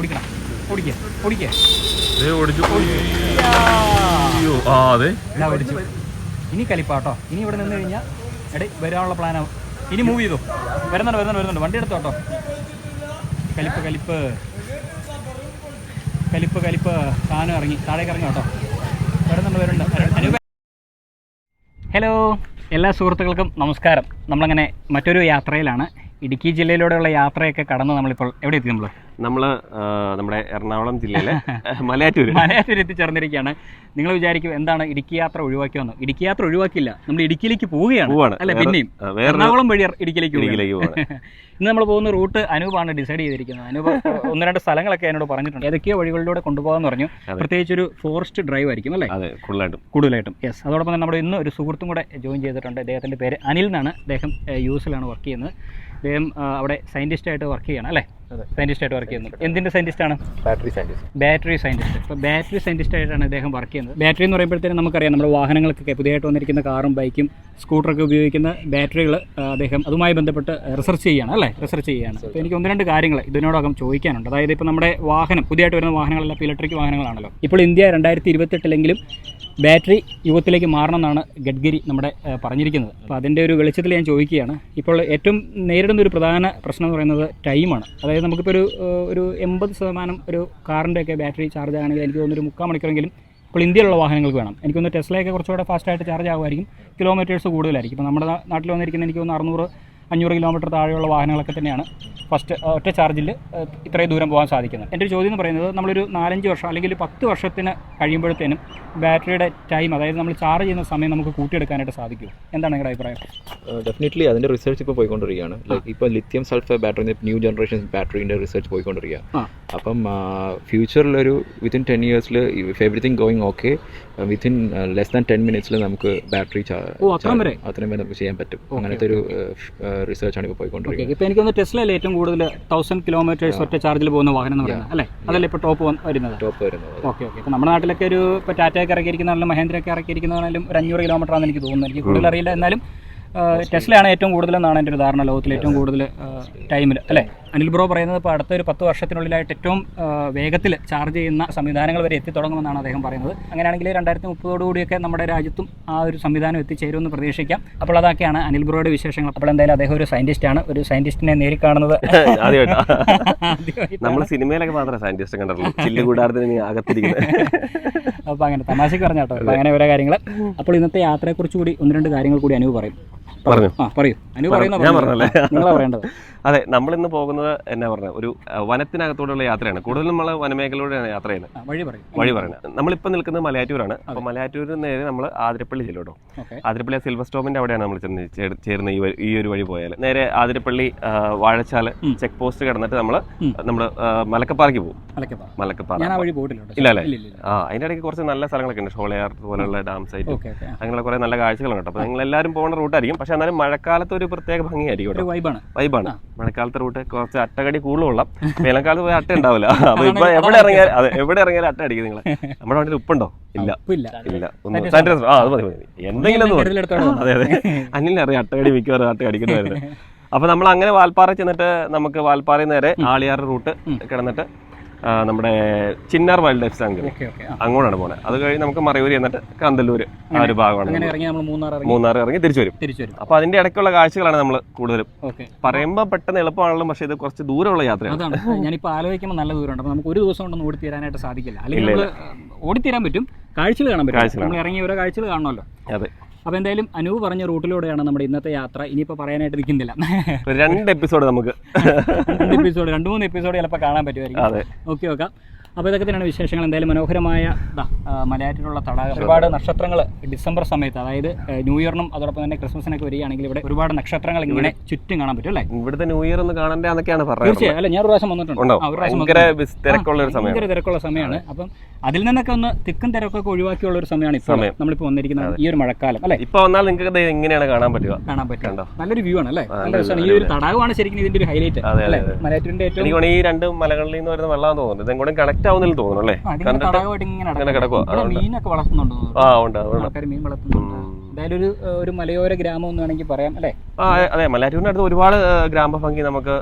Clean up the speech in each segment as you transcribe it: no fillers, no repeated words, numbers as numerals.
ഓടിക്കണം, ഓടിക്കേ, ഓടിക്കേ. ഇനി കലിപ്പാട്ടോ. ഇനി ഇവിടെ നിന്ന് കഴിഞ്ഞാൽ വരാനുള്ള പ്ലാനാവും. ഇനി മൂവ് ചെയ്തു. വരുന്നുണ്ട്. വണ്ടി എടുത്തോട്ടോ. കലിപ്പ് കലിപ്പ് കലിപ്പ് കലിപ്പ്. സാധനം ഇറങ്ങി, താഴേക്ക് ഇറങ്ങി കേട്ടോ. വരുന്നുണ്ട്. ഹലോ, എല്ലാ സുഹൃത്തുക്കൾക്കും നമസ്കാരം. നമ്മളങ്ങനെ മറ്റൊരു യാത്രയിലാണ്. ഇടുക്കി ജില്ലയിലൂടെയുള്ള യാത്രയൊക്കെ കടന്ന് നമ്മളിപ്പോൾ എവിടെ എത്തി? നമ്മൾ നമ്മുടെ എറണാകുളം ജില്ലയിലെ മലയാറ്റൂർ എത്തിച്ചേർന്നിരിക്കുകയാണ്. നിങ്ങൾ വിചാരിക്കും എന്താണ് ഇടുക്കി യാത്ര ഒഴിവാക്കിയെന്ന്? ഇടുക്കി യാത്ര ഒഴിവാക്കില്ല, നമ്മൾ ഇടുക്കിയിലേക്ക് പോവുകയാണ് അല്ലെ? പിന്നെയും എറണാകുളം വഴി ഇടുക്കിയിലേക്ക് പോവുകയാണ്. ഇന്ന് നമ്മൾ പോകുന്ന റൂട്ട് അനൂപാണ് ഡിസൈഡ് ചെയ്തിരിക്കുന്നത്. അനൂപ് ഒന്ന് രണ്ട് സ്ഥലങ്ങളൊക്കെ എന്നോട് പറഞ്ഞിട്ടുണ്ട്, ഏതൊക്കെയോ വഴികളിലൂടെ കൊണ്ടുപോകാന്ന് പറഞ്ഞു. പ്രത്യേകിച്ച് ഒരു ഫോറസ്റ്റ് ഡ്രൈവ് ആയിരിക്കും അല്ലേ? കൂടുതലായിട്ടും. യെസ്. അതോടൊപ്പം തന്നെ നമ്മുടെ ഇന്ന് ഒരു സുഹൃത്തും കൂടെ ജോയിൻ ചെയ്തിട്ടുണ്ട്. അദ്ദേഹത്തിൻ്റെ പേര് അനിൽ എന്നാണ്. അദ്ദേഹം യുഎസിലാണ് വർക്ക് ചെയ്യുന്നത്. അദ്ദേഹം അവിടെ സയൻറ്റിസ്റ്റായിട്ട് വർക്ക് ചെയ്യണം അല്ലേ? സയൻറ്റിസ്റ്റായിട്ട് വർക്ക് ചെയ്യുന്നത്. എന്തിൻ്റെ സയൻറ്റിസ്റ്റാണ്? Battery scientist. ഇപ്പോൾ ബാറ്ററി സയൻറ്റിസ്റ്റായിട്ടാണ് അദ്ദേഹം വർക്ക് ചെയ്യുന്നത്. ബാറ്ററി എന്ന് പറയുമ്പോഴത്തേനും നമുക്കറിയാം, നമ്മുടെ വാഹനങ്ങൾക്കൊക്കെ പുതിയതായിട്ട് വന്നിരിക്കുന്ന കാറും ബൈക്കും സ്കൂട്ടറൊക്കെ ഉപയോഗിക്കുന്ന ബാറ്ററികൾ അദ്ദേഹം അതുമായി ബന്ധപ്പെട്ട് റിസർച്ച് ചെയ്യുകയാണ് അല്ലേ? റിസർച്ച് ചെയ്യുകയാണ്. അപ്പോൾ എനിക്ക് ഒന്ന് രണ്ട് കാര്യങ്ങൾ ഇതിനോടകം ചോദിക്കാനുണ്ട്. അതായത് ഇപ്പോൾ നമ്മുടെ വാഹനം, പുതിയതായിട്ട് വരുന്ന വാഹനങ്ങളെല്ലാം ഇപ്പോൾ ഇലക്ട്രിക് വാഹനങ്ങളാണല്ലോ. ഇപ്പോൾ ഇന്ത്യ 2028 ബാറ്ററി യുഗത്തിലേക്ക് മാറണമെന്നാണ് ഗഡ്കരി നമ്മുടെ പറഞ്ഞിരിക്കുന്നത്. അപ്പോൾ അതിൻ്റെ ഒരു വെളിച്ചത്തിൽ ഞാൻ ചോദിക്കുകയാണ്, ഇപ്പോൾ ഏറ്റവും നേരിടുന്ന ഒരു പ്രധാന പ്രശ്നം എന്ന് പറയുന്നത് ടൈമാണ്. അതായത് നമുക്കിപ്പോൾ ഒരു 80% ഒരു കാറിൻ്റെയൊക്കെ ബാറ്ററി ചാർജ് ആണെങ്കിൽ എനിക്ക് തോന്നുന്നു ഒരു 3/4 മണിക്കൂറെങ്കിലും ഇപ്പോൾ ഇന്ത്യയിലുള്ള വാഹനങ്ങൾക്ക് വേണം. എനിക്കൊന്ന് ടെസ്ലയൊക്കെ കുറച്ചുകൂടെ ഫാസ്റ്റായിട്ട് ചാർജ് ആകുമായിരിക്കും, കിലോമീറ്റേഴ്സ് കൂടുതലായിരിക്കും. ഇപ്പോൾ നമ്മുടെ നാട്ടിൽ വന്നിരിക്കുന്ന എനിക്ക് തോന്നുന്നു 600-500 കിലോമീറ്റർ താഴെയുള്ള വാഹനങ്ങളൊക്കെ തന്നെയാണ് ഫസ്റ്റ് ഒറ്റ ചാർജിൽ ഇത്രയും ദൂരം പോകാൻ സാധിക്കുന്നത്. എൻ്റെ ഒരു ചോദ്യം എന്ന് പറയുന്നത്, നമ്മളൊരു 4-5 വർഷം അല്ലെങ്കിൽ 10 വർഷത്തിന് കഴിയുമ്പോഴത്തേനും ബാറ്ററിയുടെ ടൈം, അതായത് നമ്മൾ ചാർജ് ചെയ്യുന്ന സമയം നമുക്ക് കൂട്ടിയെടുക്കാനായിട്ട് സാധിക്കുമോ? എന്താണ് നിങ്ങളുടെ അഭിപ്രായം? ഡെഫിനറ്റ്ലി അതിൻ്റെ റിസർച്ച് ഇപ്പോൾ പോയിക്കൊണ്ടിരിക്കുകയാണ്. ലൈക്ക് ഇപ്പോൾ lithium sulphur battery, new generation ബാറ്ററിൻ്റെ റിസർച്ച് പോയിക്കൊണ്ടിരിക്കുകയാണ്. അപ്പം ഫ്യൂച്ചറിലൊരു within 10 years if everything going okay, within less than 10 minutes നമുക്ക് ബാറ്ററി അത്രയും വരെ നമുക്ക് ചെയ്യാൻ പറ്റും. അങ്ങനത്തെ ഒരു റിസർച്ചാണ് ഇപ്പോൾ പോയിക്കൊണ്ടിരിക്കുന്നത്. ഇപ്പോൾ എനിക്കൊന്ന് ടെസ്ലയിൽ ഏറ്റവും കൂടുതൽ 1000 കിലോമീറ്റേഴ്സ് ഒറ്റ ചാർജിൽ പോകുന്ന വാഹനം എന്ന് പറയുന്നത് അല്ലേ? അതല്ലേ ഇപ്പോൾ ടോപ്പ് വരുന്നത്? ഓക്കെ. ഇപ്പോൾ നമ്മുടെ നാട്ടിലൊക്കെ ഇപ്പോൾ ടാറ്റയൊക്കെ ഇറക്കിയിരിക്കുന്നതാണെങ്കിലും മഹേന്ദ്രയൊക്കെ ഇറക്കിയിരിക്കുന്നതാണെങ്കിലും ഒരു 500 കിലോമീറ്റർ ആണെന്ന് എനിക്ക് തോന്നുന്നു. എനിക്ക് കൂടുതൽ അറിയില്ല, എന്നാലും ടെസ്ലയാണ് ഏറ്റവും കൂടുതലെന്നാണ് എൻ്റെ ഒരു ധാരണ, ലോകത്തിൽ ഏറ്റവും കൂടുതൽ ടൈമിൽ അല്ലേ? അനിൽ ബ്രോ പറയുന്നത് ഇപ്പോൾ അടുത്തൊരു 10 വർഷത്തിനുള്ളിലായിട്ട് ഏറ്റവും വേഗത്തിൽ ചാർജ് ചെയ്യുന്ന സംവിധാനങ്ങൾ വരെ എത്തിത്തുടങ്ങുമെന്നാണ് അദ്ദേഹം പറയുന്നത്. അങ്ങനെയാണെങ്കിൽ 2030 നമ്മുടെ രാജ്യത്തും ആ ഒരു സംവിധാനം എത്തിച്ചേരുമെന്ന് പ്രതീക്ഷിക്കാം. അപ്പോൾ അതൊക്കെയാണ് അനിൽ ബ്രോയുടെ വിശേഷങ്ങൾ. അപ്പോൾ എന്തായാലും അദ്ദേഹം ഒരു സയൻറ്റിസ്റ്റാണ്. ഒരു സയൻറ്റിസ്റ്റിനെ നേരിൽ കാണുന്നത് നമ്മൾ സിനിമയിലൊക്കെ മാത്രമേ സയൻറ്റിസ്റ്റ് കണ്ടുള്ളൂ, അകത്തിരിക്കുന്നത്. അപ്പോൾ അങ്ങനെ തമാശക്ക് പറഞ്ഞാട്ടോ. അപ്പോൾ അങ്ങനെ ഓരോ കാര്യങ്ങൾ. അപ്പോൾ ഇന്നത്തെ യാത്രയെക്കുറിച്ച് കൂടി ഒന്ന് രണ്ട് കാര്യങ്ങൾ കൂടി അനൂപ് പറയും. പറയൂ. അനൂപ് നിങ്ങളാ പറയേണ്ടത്. അതെ, നമ്മളിന്ന് പോകുന്നത് എന്നാ പറഞ്ഞത്, ഒരു വനത്തിനകത്തോടെയുള്ള യാത്രയാണ്. കൂടുതലും നമ്മൾ വനമേഖലയിലൂടെയാണ് യാത്ര ചെയ്യുന്നത്. വഴി പറയുന്നത്. നമ്മളിപ്പോൾ നിൽക്കുന്നത് മലയാറ്റൂരാണ്. അപ്പോൾ മലയാറ്റൂരിൽ നേരെ നമ്മൾ ആതിരപ്പള്ളി ചെല്ലും കേട്ടോ. ആതിരപ്പള്ളി സിൽവർ സ്റ്റോമിന്റെ അവിടെയാണ് നമ്മൾ ചേർന്ന് ഈ ഒരു വഴി പോയാൽ നേരെ ആതിരപ്പള്ളി വാഴച്ചാല് ചെക്ക് പോസ്റ്റ് കിടന്നിട്ട് നമ്മൾ മലക്കപ്പാറയ്ക്ക് പോകും. മലക്കപ്പാറ ഇല്ല അല്ലേ? അതിന്റെ ഇടയ്ക്ക് കുറച്ച് നല്ല സ്ഥലങ്ങളൊക്കെ ഉണ്ട്. ഷോളയാർ പോലുള്ള ഡാം സൈറ്റ്, അങ്ങനെയുള്ള കുറെ നല്ല കാഴ്ചകളുണ്ട്. അപ്പോൾ നിങ്ങൾ എല്ലാവരും പോകുന്ന റൂട്ടായിരിക്കും. പക്ഷെ എന്നാലും മഴക്കാലത്ത് ഒരു പ്രത്യേക ഭംഗിയായിരിക്കും, വൈബാണ്. മഴക്കാലത്തെ റൂട്ട് കുറച്ച് അട്ടകടി കൂടുതലുള്ള, വേനൽക്കാലത്ത് പോയി അട്ട ഉണ്ടാവില്ല. അപ്പൊ ഇപ്പൊ എവിടെ ഇറങ്ങിയാലും അട്ട അടിക്കും. നിങ്ങൾ നമ്മുടെ വണ്ടിയിൽ ഉപ്പുണ്ടോ? ഇല്ല. ഒന്ന് സാനിറ്റൈസർ അത് മതി. എന്തെങ്കിലും അതെ അനിലറിയാം അട്ടകടി മിക്കവാറും അട്ട അടിക്കുന്നതായിരുന്നു. അപ്പൊ നമ്മൾ അങ്ങനെ വാൽപ്പാറ ചെന്നിട്ട് നമുക്ക് വാൽപ്പാറയിൽ നേരെ ആളിയാർ റൂട്ട് കിടന്നിട്ട് നമ്മുടെ ചിന്നാർ വൈൽഡ് ലൈഫ് സാങ്ച്വറി അങ്ങോട്ടാണ് പോകുന്നത്. അത് കഴിഞ്ഞ് നമുക്ക് മറയൂർ എന്നിട്ട് കാന്തല്ലൂർ ആ ഒരു ഭാഗമാണ്. മൂന്നാർ ഇറങ്ങി തിരിച്ചു വരും. അപ്പൊ അതിന്റെ ഇടയ്ക്കുള്ള കാഴ്ചകളാണ് നമ്മൾ കൂടുതലും. പറയുമ്പോൾ പെട്ടെന്ന് എളുപ്പമാണല്ലോ, പക്ഷേ ഇത് കുറച്ച് ദൂരമുള്ള യാത്രയാണ്. ഞാനിപ്പോൾ ആലോചിക്കുമ്പോൾ നല്ല ദൂരമുണ്ട്. അപ്പോൾ നമുക്ക് ഒരു ദിവസം കൊണ്ടൊന്നും ഓടിത്തീരാനായിട്ട് സാധിക്കില്ല. അല്ലെങ്കിൽ ഓടിത്തീരാൻ പറ്റും, കാഴ്ചകൾ കാണാൻ പറ്റും. നമ്മൾ ഇറങ്ങി ഓരോ കാഴ്ചകൾ കാണണമല്ലോ. അതെ. അപ്പോൾ എന്തായാലും അനൂപ് പറഞ്ഞ റൂട്ടിലൂടെയാണ് നമ്മുടെ ഇന്നത്തെ യാത്ര. ഇനിയിപ്പോൾ പറയാനായിട്ട് നിൽക്കുന്നില്ല. 2 എപ്പിസോഡ് നമുക്ക് 2-3 എപ്പിസോഡ് ചിലപ്പോൾ കാണാൻ പറ്റുമായിരിക്കും. ഓക്കെ. അപ്പോൾ ഇതൊക്കെ തന്നെയാണ് വിശേഷങ്ങൾ. എന്തായാലും മനോഹരമായ മലയാറ്റൂരുള്ള തടാകം, ഒരുപാട് നക്ഷത്രങ്ങൾ ഡിസംബർ സമയത്ത്, അതായത് ന്യൂ ഇയറിനും അതോടൊപ്പം തന്നെ ക്രിസ്മസിനൊക്കെ വരികയാണെങ്കിൽ ഇവിടെ ഒരുപാട് നക്ഷത്രങ്ങൾ ഇങ്ങനെ ചുറ്റും കാണാൻ പറ്റും അല്ലേ? ഇവിടുത്തെ ന്യൂ ഇയർ ഒന്ന് കാണേണ്ടതൊക്കെയാണ് പറയുന്നത്. തീർച്ചയായും. അല്ല, ഞാൻ ഒരു പ്രാവശ്യം വന്നിട്ടുണ്ട്. ഭയങ്കര തിരക്കുള്ള സമയമാണ്. അപ്പം അതിൽ നിന്നൊക്കെ ഒന്ന് തിക്കും തിരക്കൊക്കെ ഒഴിവാക്കിയുള്ള ഒരു സമയമാണ് ഇപ്പോൾ നമ്മളിപ്പോൾ വന്നിരിക്കുന്നത്, ഈ ഒരു മഴക്കാലം അല്ലേ? ഇപ്പോൾ വന്നാൽ നിങ്ങൾക്ക് എങ്ങനെയാണ് കാണാൻ പറ്റുക? നല്ലൊരു വ്യൂ ആണ് അല്ലേ? നല്ല രസമാണ്. ഈ ഒരു തടാകമാണ് ശരിക്കും ഇതിന്റെ ഒരു ഹൈലൈറ്റ് അല്ലേ? മലയാറ്റൂരിന്റെ ഏറ്റവും ഈ 2 മലകളിൽ നിന്ന് വരുന്ന വെള്ളം തോന്നുന്നു. ഇതെങ്കിലും കണക്ട് ആവുന്നില്ല തോന്നുന്നു അല്ലേ? മീനൊക്കെ വളർത്തുന്നുണ്ട്. മീൻ വളർത്തുന്നുണ്ട്. എന്തായാലും ഒരു മലയോര ഗ്രാമം എന്ന് വേണമെങ്കിൽ പറയാം അല്ലേ? അതെ, മലയാറ്റൂരിന്റെ അടുത്ത് ഒരുപാട് ഗ്രാമഭംഗി നമുക്ക്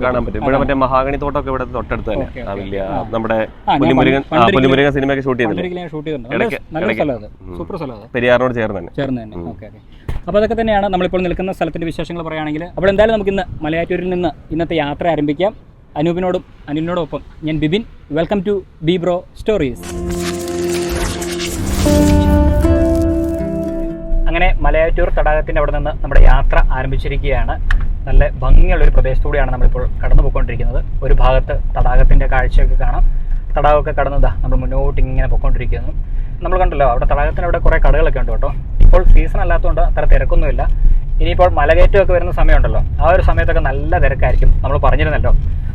കാണാൻ പറ്റും. ഇവിടെ മറ്റേ മഹാഗണി തോട്ടമൊക്കെ ഇവിടെ തൊട്ടടുത്ത് തന്നെ. വലിയ നമ്മുടെ പുലിമുരുകൻ സിനിമയൊക്കെ ഷൂട്ട് ചെയ്തിട്ടുണ്ട്. സൂപ്പർ സ്ഥലം, പെരിയാറിനോട് ചേർന്ന് തന്നെ. ഓക്കെ. അപ്പോൾ അതൊക്കെ തന്നെയാണ് നമ്മളിപ്പോൾ നിൽക്കുന്ന സ്ഥലത്തിന്റെ വിശേഷങ്ങൾ പറയുകയാണെങ്കിൽ. അപ്പോൾ എന്തായാലും നമുക്ക് ഇന്ന് മലയാറ്റൂരിൽ നിന്ന് ഇന്നത്തെ യാത്ര ആരംഭിക്കാം. അനൂപിനോടും അനിലിനോടൊപ്പം ഞാൻ Bibin. Welcome to B bro stories. അങ്ങനെ മലയാറ്റൂർ തടാകത്തിൻ്റെ അവിടെ നിന്ന് നമ്മുടെ യാത്ര ആരംഭിച്ചിരിക്കുകയാണ്. നല്ല ഭംഗിയുള്ളൊരു പ്രദേശത്തൂടെയാണ് നമ്മളിപ്പോൾ കടന്നു പോയിക്കൊണ്ടിരിക്കുന്നത്. ഒരു ഭാഗത്ത് തടാകത്തിൻ്റെ കാഴ്ചയൊക്കെ കാണാം. തടാകമൊക്കെ കടന്നതാ നമ്മൾ മുന്നോട്ട് ഇങ്ങനെ പോയിക്കൊണ്ടിരിക്കുന്നു. നമ്മൾ കണ്ടല്ലോ അവിടെ തടാകത്തിനവിടെ കുറേ കടകളൊക്കെ ഉണ്ട് കേട്ടോ. ഇപ്പോൾ സീസൺ അല്ലാത്തതുകൊണ്ട് അത്ര തിരക്കൊന്നുമില്ല. ഇനിയിപ്പോൾ മലകയറ്റമൊക്കെ വരുന്ന സമയമുണ്ടല്ലോ, ആ ഒരു സമയത്തൊക്കെ നല്ല തിരക്കായിരിക്കും, നമ്മൾ പറഞ്ഞിരുന്നല്ലോ.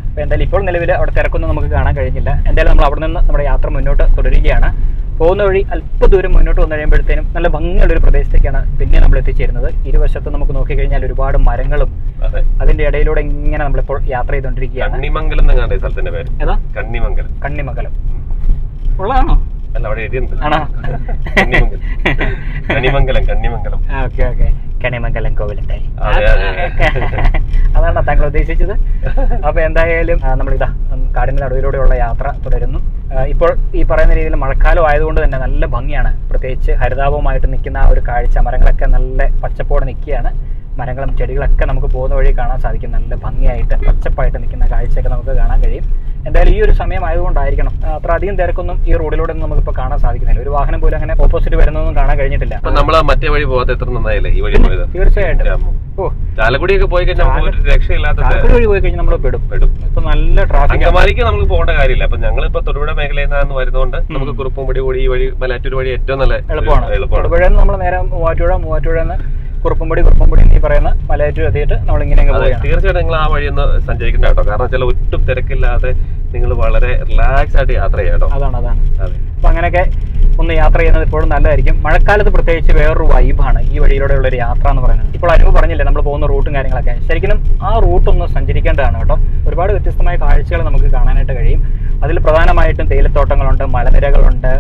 അപ്പോൾ എന്തായാലും ഇപ്പോൾ നിലവിൽ അവിടെ തിരക്കൊന്നും നമുക്ക് കാണാൻ കഴിഞ്ഞില്ല. എന്തായാലും നമ്മൾ അവിടെ നിന്ന് നമ്മുടെ യാത്ര മുന്നോട്ട് തുടരുകയാണ്. പോകുന്ന വഴി അല്പ ദൂരം മുന്നോട്ട് വന്നു കഴിയുമ്പോഴത്തേനും നല്ല ഭംഗിയുള്ളൊരു പ്രദേശത്തേക്കാണ് പിന്നെ നമ്മൾ എത്തിച്ചേരുന്നത്. ഇരുവശത്ത് നമുക്ക് നോക്കിക്കഴിഞ്ഞാൽ ഒരുപാട് മരങ്ങളും അതിന്റെ ഇടയിലൂടെ ഇങ്ങനെ നമ്മളിപ്പോൾ യാത്ര ചെയ്തുകൊണ്ടിരിക്കുകയാണ്. കണ്ണിമംഗലം ഉള്ളതാണോ? ആണോ? കണിമംഗലം കോവിലുണ്ടായി, അതാണ് താങ്കൾ ഉദ്ദേശിച്ചത്. അപ്പൊ എന്തായാലും നമ്മളിതാ കാടിന്റെ നടുവിലൂടെയുള്ള യാത്ര തുടരുന്നു. ഇപ്പോൾ ഈ പറയുന്ന രീതിയിൽ മഴക്കാലം ആയതുകൊണ്ട് തന്നെ നല്ല ഭംഗിയാണ്. പ്രത്യേകിച്ച് ഹരിതാപവുമായിട്ട് നിൽക്കുന്ന ആ ഒരു കാഴ്ച, മരങ്ങളൊക്കെ നല്ല പച്ചപ്പോടെ നിൽക്കുകയാണ്. മരങ്ങളും ചെടികളൊക്കെ നമുക്ക് പോകുന്ന വഴി കാണാൻ സാധിക്കും. നല്ല ഭംഗിയായിട്ട് പച്ചപ്പായിട്ട് നിൽക്കുന്ന കാഴ്ചയൊക്കെ നമുക്ക് കാണാൻ കഴിയും. എന്തായാലും ഈ ഒരു സമയം ആയതുകൊണ്ടായിരിക്കണം അത്ര അധികം തിരക്കൊന്നും ഈ റോഡിലൂടെ ഒന്നും നമുക്കിപ്പോൾ കാണാൻ സാധിക്കുന്നില്ല. ഒരു വാഹനം പോലും അങ്ങനെ ഓപ്പോസിറ്റ് വരുന്നതൊന്നും കാണാൻ കഴിഞ്ഞിട്ടില്ല. മറ്റേ വഴി പോകാതെ എത്ര നന്നായില്ലേ ഈ വഴി പോയത്? തീർച്ചയായിട്ടും. ചാലക്കുടിയൊക്കെ പോയി കഴിഞ്ഞാൽ രക്ഷയില്ലാത്ത വഴി പോയി കഴിഞ്ഞാൽ നമ്മൾ പെടും. ഇപ്പൊ നല്ല ട്രാഫിക്. അങ്കമാലിക്ക് നമുക്ക് പോകേണ്ട കാര്യമില്ല. അപ്പൊ ഞങ്ങളിപ്പോ തൊടുപുഴ മേഖലയിൽ നിന്ന് വരുന്നതുകൊണ്ട് നമുക്ക് കുറുപ്പുംപടി കൂടി ഈ വഴി മലയാറ്റൂർ വഴി ഏറ്റവും നല്ല എളുപ്പമാണ്. തൊടുപുഴ നമ്മൾ നേരെ മൂവാറ്റുപുഴ കുറുപ്പുംപടി ഈ പറയുന്ന മലയാറ്റൂർ എത്തിയിട്ട് നമ്മൾ ഇങ്ങനെ തീർച്ചയായിട്ടും നിങ്ങൾ ആ വഴി ഒന്ന് സഞ്ചരിക്കേണ്ട കേട്ടോ. കാരണം വെച്ചാൽ ഒട്ടും തിരക്കില്ലാതെ നിങ്ങൾ വളരെ റിലാക്സ് ആയിട്ട് യാത്ര ചെയ്യാം കേട്ടോ. അതാണ്. അപ്പൊ അങ്ങനെയൊക്കെ ഒന്ന് യാത്ര ചെയ്യുന്നത് ഇപ്പോഴും നല്ലതായിരിക്കും. മഴക്കാലത്ത് പ്രത്യേകിച്ച് വേറൊരു വൈബാണ് ഈ വഴിയിലൂടെയുള്ള ഒരു യാത്ര എന്ന് പറയുന്നത്. ഇപ്പോൾ അനുഭവ പറഞ്ഞില്ലേ നമ്മൾ പോകുന്ന റൂട്ടും കാര്യങ്ങളൊക്കെ, ശരിക്കും ആ റൂട്ടൊന്ന് സഞ്ചരിക്കേണ്ടതാണ് കേട്ടോ. ഒരുപാട് വ്യത്യസ്തമായ കാഴ്ചകൾ നമുക്ക് കാണാനായിട്ട് കഴിയും. അതിൽ പ്രധാനമായിട്ടും തേയിലത്തോട്ടങ്ങളുണ്ട്, മലനിരകളുണ്ട്,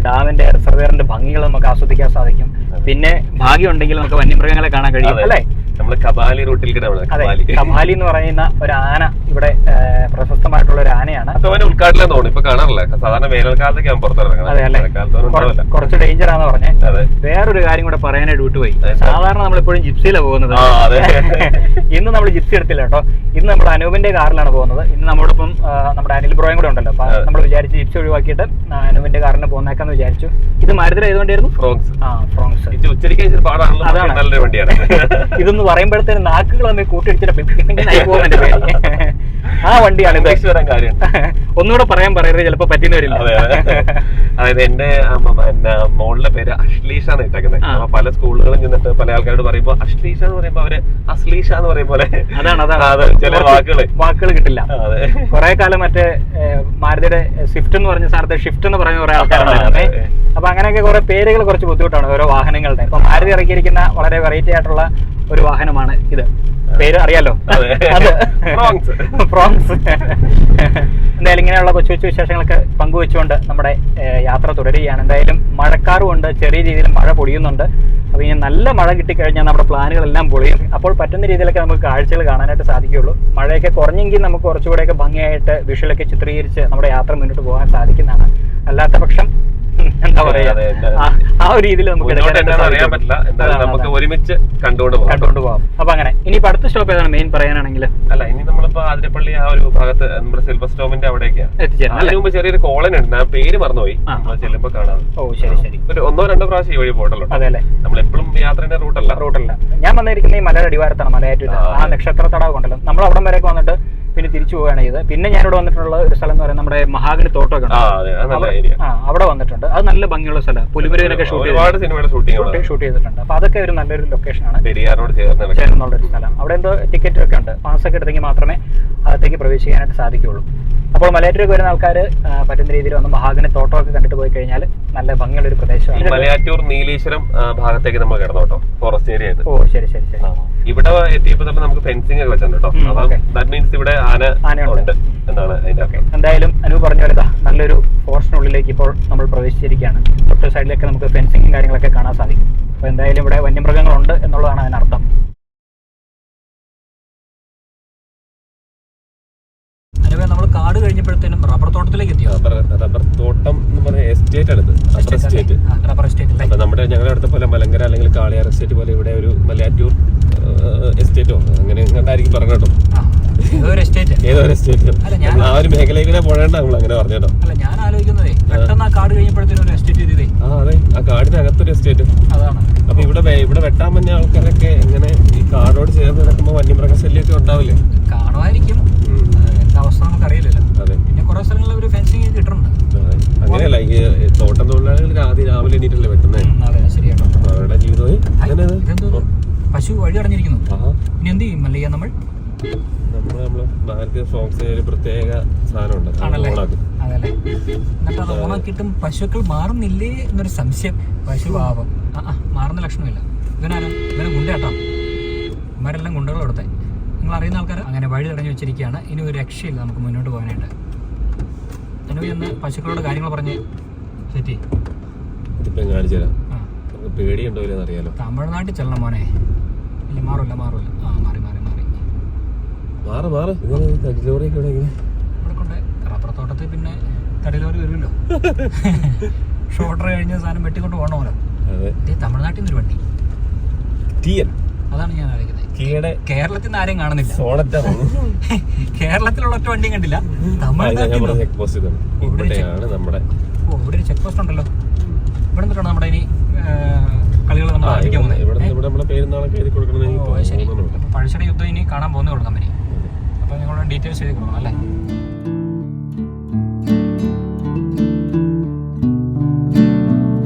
ഡാമിന്റെ റിസർവയറിന്റെ ഭംഗികൾ നമുക്ക് ആസ്വദിക്കാൻ സാധിക്കും. പിന്നെ ഭാഗ്യമുണ്ടെങ്കിൽ നമുക്ക് വന്യമൃഗങ്ങളെ കാണാൻ കഴിയും അല്ലേ? കബാലി റൂട്ടിൽ കബാലി എന്ന് പറയുന്ന ഒരു ആന ഇവിടെ പ്രശസ്തമായിട്ടുള്ള ഒരു ആനയാണ്. ഉദ്ഘാടനം തോന്നുന്നു ഇപ്പൊ കാണാറില്ല. സാധാരണ വേനൽക്കാലത്തേക്ക് അതെ അല്ലേ, കുറച്ച് ഡേഞ്ചർ ആണെന്ന് പറഞ്ഞേ. വേറൊരു കാര്യം കൂടെ പറയാനായിട്ട് വിട്ടുപോയി. സാധാരണ നമ്മളെപ്പോഴും ജിപ്സിയിലാണ് പോകുന്നത്. ഇന്ന് നമ്മൾ ജിപ്സി എടുത്തില്ല കേട്ടോ. ഇന്ന് നമ്മൾ അനൂപിന്റെ കാറിലാണ് പോകുന്നത്. ഇന്ന് നമ്മോടൊപ്പം നമ്മുടെ അനിൽ ബ്രോയും കൂടെ ഉണ്ടല്ലോ. അപ്പൊ നമ്മൾ വിചാരിച്ച് ജിപ്സി ഒഴിവാക്കിയിട്ട് അനൂപിന്റെ കാറിന് പോകുന്നേക്കാന്ന് വിചാരിച്ചു. ഇത് മാരുതി ഏതുകൊണ്ടായിരുന്നു? ഫ്രോങ്സ്. ഇതൊന്ന് പറയുമ്പോഴത്തേന് നാക്കുകൾ തമ്മിൽ കൂട്ടിടിച്ചിട്ട് പോകുന്നുണ്ട് പേര്. ആ വണ്ടിയാണ് ഒന്നുകൂടെ പറയരുത്, ചിലപ്പോ പറ്റുന്നവരില്ല. അതായത് എന്റെ മോളുടെ പേര് അശ്ലീഷ എന്ന് ഇട്ടേക്കുന്നത്. അപ്പൊ പല സ്കൂളുകളും ചെന്നിട്ട് പല ആൾക്കാരോട് പറയുമ്പോ അശ്ലീഷ എന്ന് പറയുമ്പോ അവര് അശ്ലീഷ എന്ന് പറയും പോലെ ചില വാക്കുകൾ കിട്ടില്ല. കുറെ കാലം മറ്റേ മാരുതിയുടെ സ്വിഫ്റ്റ് എന്ന് പറഞ്ഞ സാറത്തെ ഷിഫ്റ്റ് എന്ന് പറഞ്ഞ കുറെ ആൾക്കാരുണ്ടായിരുന്നു. അപ്പൊ അങ്ങനെയൊക്കെ കുറെ പേരുകൾ കുറച്ച് ബുദ്ധിമുട്ടാണ് ഓരോ വാഹനങ്ങളുടെ. ഇപ്പൊ മാരുതി ഇറക്കിയിരിക്കുന്ന വളരെ വെറൈറ്റി ആയിട്ടുള്ള ഒരു വാഹനമാണ് ഇത്. പേര് അറിയാലോ, ഫ്രോങ്സ്. എന്തായാലും ഇങ്ങനെയുള്ള കൊച്ചു കൊച്ചു വിശേഷങ്ങളൊക്കെ പങ്കുവെച്ചുകൊണ്ട് നമ്മുടെ യാത്ര തുടരുകയാണ്. എന്തായാലും മഴക്കാറുമുണ്ട്, ചെറിയ രീതിയിൽ മഴ പൊടിയുന്നുണ്ട്. അപ്പൊ ഇനി നല്ല മഴ കിട്ടിക്കഴിഞ്ഞാൽ നമ്മുടെ പ്ലാനുകളെല്ലാം പൊളിയും. അപ്പോൾ പറ്റുന്ന രീതിയിലൊക്കെ നമുക്ക് കാഴ്ചകൾ കാണാനായിട്ട് സാധിക്കുകയുള്ളൂ. മഴയൊക്കെ കുറഞ്ഞെങ്കിൽ നമുക്ക് കുറച്ചുകൂടെയൊക്കെ ഭംഗിയായിട്ട് വിഷ്വലൊക്കെ ചിത്രീകരിച്ച് നമ്മുടെ യാത്ര മുന്നോട്ട് പോകാൻ സാധിക്കുന്നതാണ്. അല്ലാത്ത പക്ഷം എന്താ പറയാ, ആ ഒരു രീതിയിൽ നമുക്ക് അറിയാൻ പറ്റില്ല. നമുക്ക് ഒരുമിച്ച് കണ്ടുകൊണ്ടുപോകാം. അപ്പൊ അങ്ങനെ ഇനിയിപ്പോ അടുത്ത സ്റ്റോപ്പ് ഏതാണ് മെയിൻ പറയാനാണെങ്കിൽ? അല്ല, ഇനി നമ്മളിപ്പോ ആതിരപ്പള്ളി ആ ഒരു ഭാഗത്ത് നമ്മുടെ സിൽവർ സ്റ്റോമിന്റെ അവിടേക്കാണ് എത്തിച്ചേരാം. അതിന് മുമ്പ് ചെറിയൊരു കോളനി ഉണ്ട്, ആ പേര് മറന്നുപോയി. നമ്മൾ ചെല്ലുമ്പോ കാണാം. ഓ ശരി. ഒരു 1-2 പ്രാവശ്യം ഈ വഴി പോയിട്ടുള്ളൂ. അതെ അല്ലേ, നമ്മളെപ്പോഴും യാത്രയുടെ റൂട്ടല്ല. ഞാൻ വന്നിരിക്കുന്ന ഈ മലയുടെ അടിവാരത്താണ്, മലയാറ്റൂർ. ആ നക്ഷത്ര തടാകം ഉണ്ടല്ലോ, നമ്മൾ അവിടം വരെയൊക്കെ വന്നിട്ട് പിന്നെ തിരിച്ചു പോവുകയാണ് ചെയ്തത്. പിന്നെ ഞാനിവിടെ വന്നിട്ടുള്ള ഒരു സ്ഥലം എന്ന് പറയുന്നത് നമ്മുടെ മഹാഗണി തോട്ടമൊക്കെ ഉണ്ട്, അവിടെ വന്നിട്ടുണ്ട്. അത് നല്ല ഭംഗിയുള്ള സ്ഥലം. പുലിമുരുകനൊക്കെ ഷൂട്ട് ചെയ്തിട്ടുണ്ട്. അപ്പൊ അതൊക്കെ ഒരു നല്ലൊരു ലൊക്കേഷനാണ്, ചേർന്നുള്ള ഒരു സ്ഥലം. അവിടെ എന്തോ ടിക്കറ്റ് ഒക്കെ ഉണ്ട്, പാസ്സൊക്കെ എടുത്തെങ്കിൽ മാത്രമേ അകത്തേക്ക് പ്രവേശിക്കാനായിട്ട് സാധിക്കുകയുള്ളൂ. അപ്പോൾ മലയാറ്റൂർക്ക് വരുന്ന ആൾക്കാർ പറ്റുന്ന രീതിയിൽ വന്ന് മഹാഗണി തോട്ടമൊക്കെ കണ്ടിട്ട് പോയി കഴിഞ്ഞാൽ നല്ല ഭംഗിയുള്ള ഒരു പ്രദേശമാണ്. മലയാറ്റൂർ നീലേശ്വരം ഭാഗത്തേക്ക് നമ്മൾ കിടന്നു കേട്ടോ, ഫോറസ്റ്റ് ഏരിയ. ഓ ശരി. ഇവിടെ എത്തിയപ്പോൾ തന്നെ നമുക്ക് ഫെൻസിംഗ് ഒക്കെ വെച്ചിട്ടുണ്ട് കേട്ടോ. ദാറ്റ് മീൻസ് ഇവിടെ ആനയുണ്ട് എന്നാണ് അതിന്റെ. എന്തായാലും അനു പറഞ്ഞ പോലെ നല്ലൊരു ഫോറസ്റ്റിനുള്ളിലേക്ക് ഇപ്പോൾ നമ്മൾ പ്രവേശിച്ചിരിക്കുകയാണ്. തൊട്ട് സൈഡിലൊക്കെ നമുക്ക് ഫെൻസിങ്ങും കാര്യങ്ങളൊക്കെ കാണാൻ സാധിക്കും. അപ്പോൾ എന്തായാലും ഇവിടെ വന്യമൃഗങ്ങളുണ്ട് എന്നുള്ളതാണ് അതിനർത്ഥം. അനുവേ നമ്മൾ കാട് കഴിഞ്ഞപ്പോഴത്തേനും റബ്ബർ തോട്ടത്തിലേക്ക് എത്തിയോ? റബ്ബർ തോട്ടം എന്ന് പറഞ്ഞ എസ്റ്റേറ്റ് ആണ്, റബ്ബർ എസ്റ്റേറ്റ്. അപ്പൊ നമ്മുടെ ഞങ്ങളുടെ അടുത്ത പോലെ മലങ്കര അല്ലെങ്കിൽ കാളിയാർ എസ്റ്റേറ്റ് പോലെ ഇവിടെ ഒരു മലയാറ്റൂർ എസ്റ്റേറ്റോ അങ്ങനെ എങ്ങോട്ടായിരിക്കും പറഞ്ഞു കേട്ടോ. ഏതോ ഒരു എസ്റ്റേറ്റ്. ആ ഒരു മേഖലയിലൂടെ പോകേണ്ട നമ്മൾ അങ്ങനെ പറഞ്ഞു കേട്ടോ. അല്ല, ഞാൻ ആലോചിക്കുന്നതേ പെട്ടെന്ന് ആ കാട് കഴിഞ്ഞപ്പോഴത്തേനും ഒരു എസ്റ്റേറ്റ് ചെയ്തേ. അതെ, ആ കാടിനകത്തൊരു എസ്റ്റേറ്റ്. അതാണ്. അപ്പൊ ഇവിടെ വെട്ടാൻ പറ്റുന്ന ആൾക്കാരൊക്കെ എങ്ങനെ ഈ കാടോട് ചേർന്ന് കിടക്കുമ്പോ വന്യമൃഗശല്യമൊക്കെ ഉണ്ടാവില്ലേ? കാണുമായിരിക്കും, എന്താ അവസ്ഥ നമുക്ക് അറിയില്ലല്ലോ. അതെ, പിന്നെ കുറെ സ്ഥലങ്ങളിൽ ഒരു ഫെൻസിങ് കിട്ടുന്നുണ്ട്. അങ്ങനെയല്ല, ഈ തോട്ടം തൊഴിലാളികൾ രാവിലെ എണീറ്റല്ലേ വെട്ടുന്നത്. അതെ, ശരിയാട്ടോ. അവരുടെ ജീവിതം പശു വഴി അടഞ്ഞിരിക്കുന്നു. ഇനി എന്ത് ചെയ്യും മല്ലയ്യ? നമ്മള് ബാങ്ക് ഫോക്സ് ഒരു പ്രത്യേക സാധനമുണ്ട്, അതല്ലേ? എന്നിട്ട് അത് ഓണാക്കിയിട്ടും പശുക്കൾ മാറുന്നില്ലേ എന്നൊരു സംശയം. പശു പാവം മാറുന്ന ലക്ഷണമില്ല. ഇവനെ ഗുണ്ടയാട്ടോ. ഇവന്മാരെല്ലാം ഗുണ്ടകൾ കൊടുത്തേ. നിങ്ങൾ അറിയുന്ന ആൾക്കാർ അങ്ങനെ വഴി തടഞ്ഞു വെച്ചിരിക്കുകയാണ്. ഇനി ഒരു രക്ഷയില്ല നമുക്ക് മുന്നോട്ട് പോകാനായിട്ട്. അനുവി എന്ന് പശുക്കളോട് കാര്യങ്ങൾ പറഞ്ഞ് സെറ്റി കാണിച്ചു തരാം. പേടിയുണ്ടോ അറിയാലോ. തമിഴ്നാട്ടിൽ ചെല്ലണം മോനെ. ഇല്ല, മാറില്ല. മാറി ഇവിടെ കൊണ്ട് റബ്ബർ തോട്ടത്തിൽ പിന്നെ തടിലോറി വരുമല്ലോ. ഷോർട്ടർ കഴിഞ്ഞ സാധനം വെട്ടിക്കൊണ്ട് പോകണമല്ലോ. തമിഴ്നാട്ടിൽ നിന്നൊരു വണ്ടി, അതാണ് ഞാൻ ആലോചിക്കുന്നത്. കേരളത്തിൽ നിന്ന് ആരെയും കാണുന്നില്ല. കേരളത്തിലുള്ള ഒറ്റ വണ്ടിയും കണ്ടില്ല. തമിഴ്നാട്ടിൽ ഇവിടെ ഒരു ചെക്ക് പോസ്റ്റ് ഉണ്ടല്ലോ. ഇവിടെ നിന്നിട്ടാണ് നമ്മുടെ ഇനി കളികൾ നമ്മൾ ആരംഭിക്കാൻ പോകുന്നത്. ശരി, പഴശ്ശിയുടെ യുദ്ധം ഇനി കാണാൻ പോകുന്നേ ഉള്ളൂ കമ്പനി. അപ്പോൾ നിങ്ങളുടെ ഡീറ്റെയിൽസ് എഴുതി കൊടുക്കണം അല്ലേ?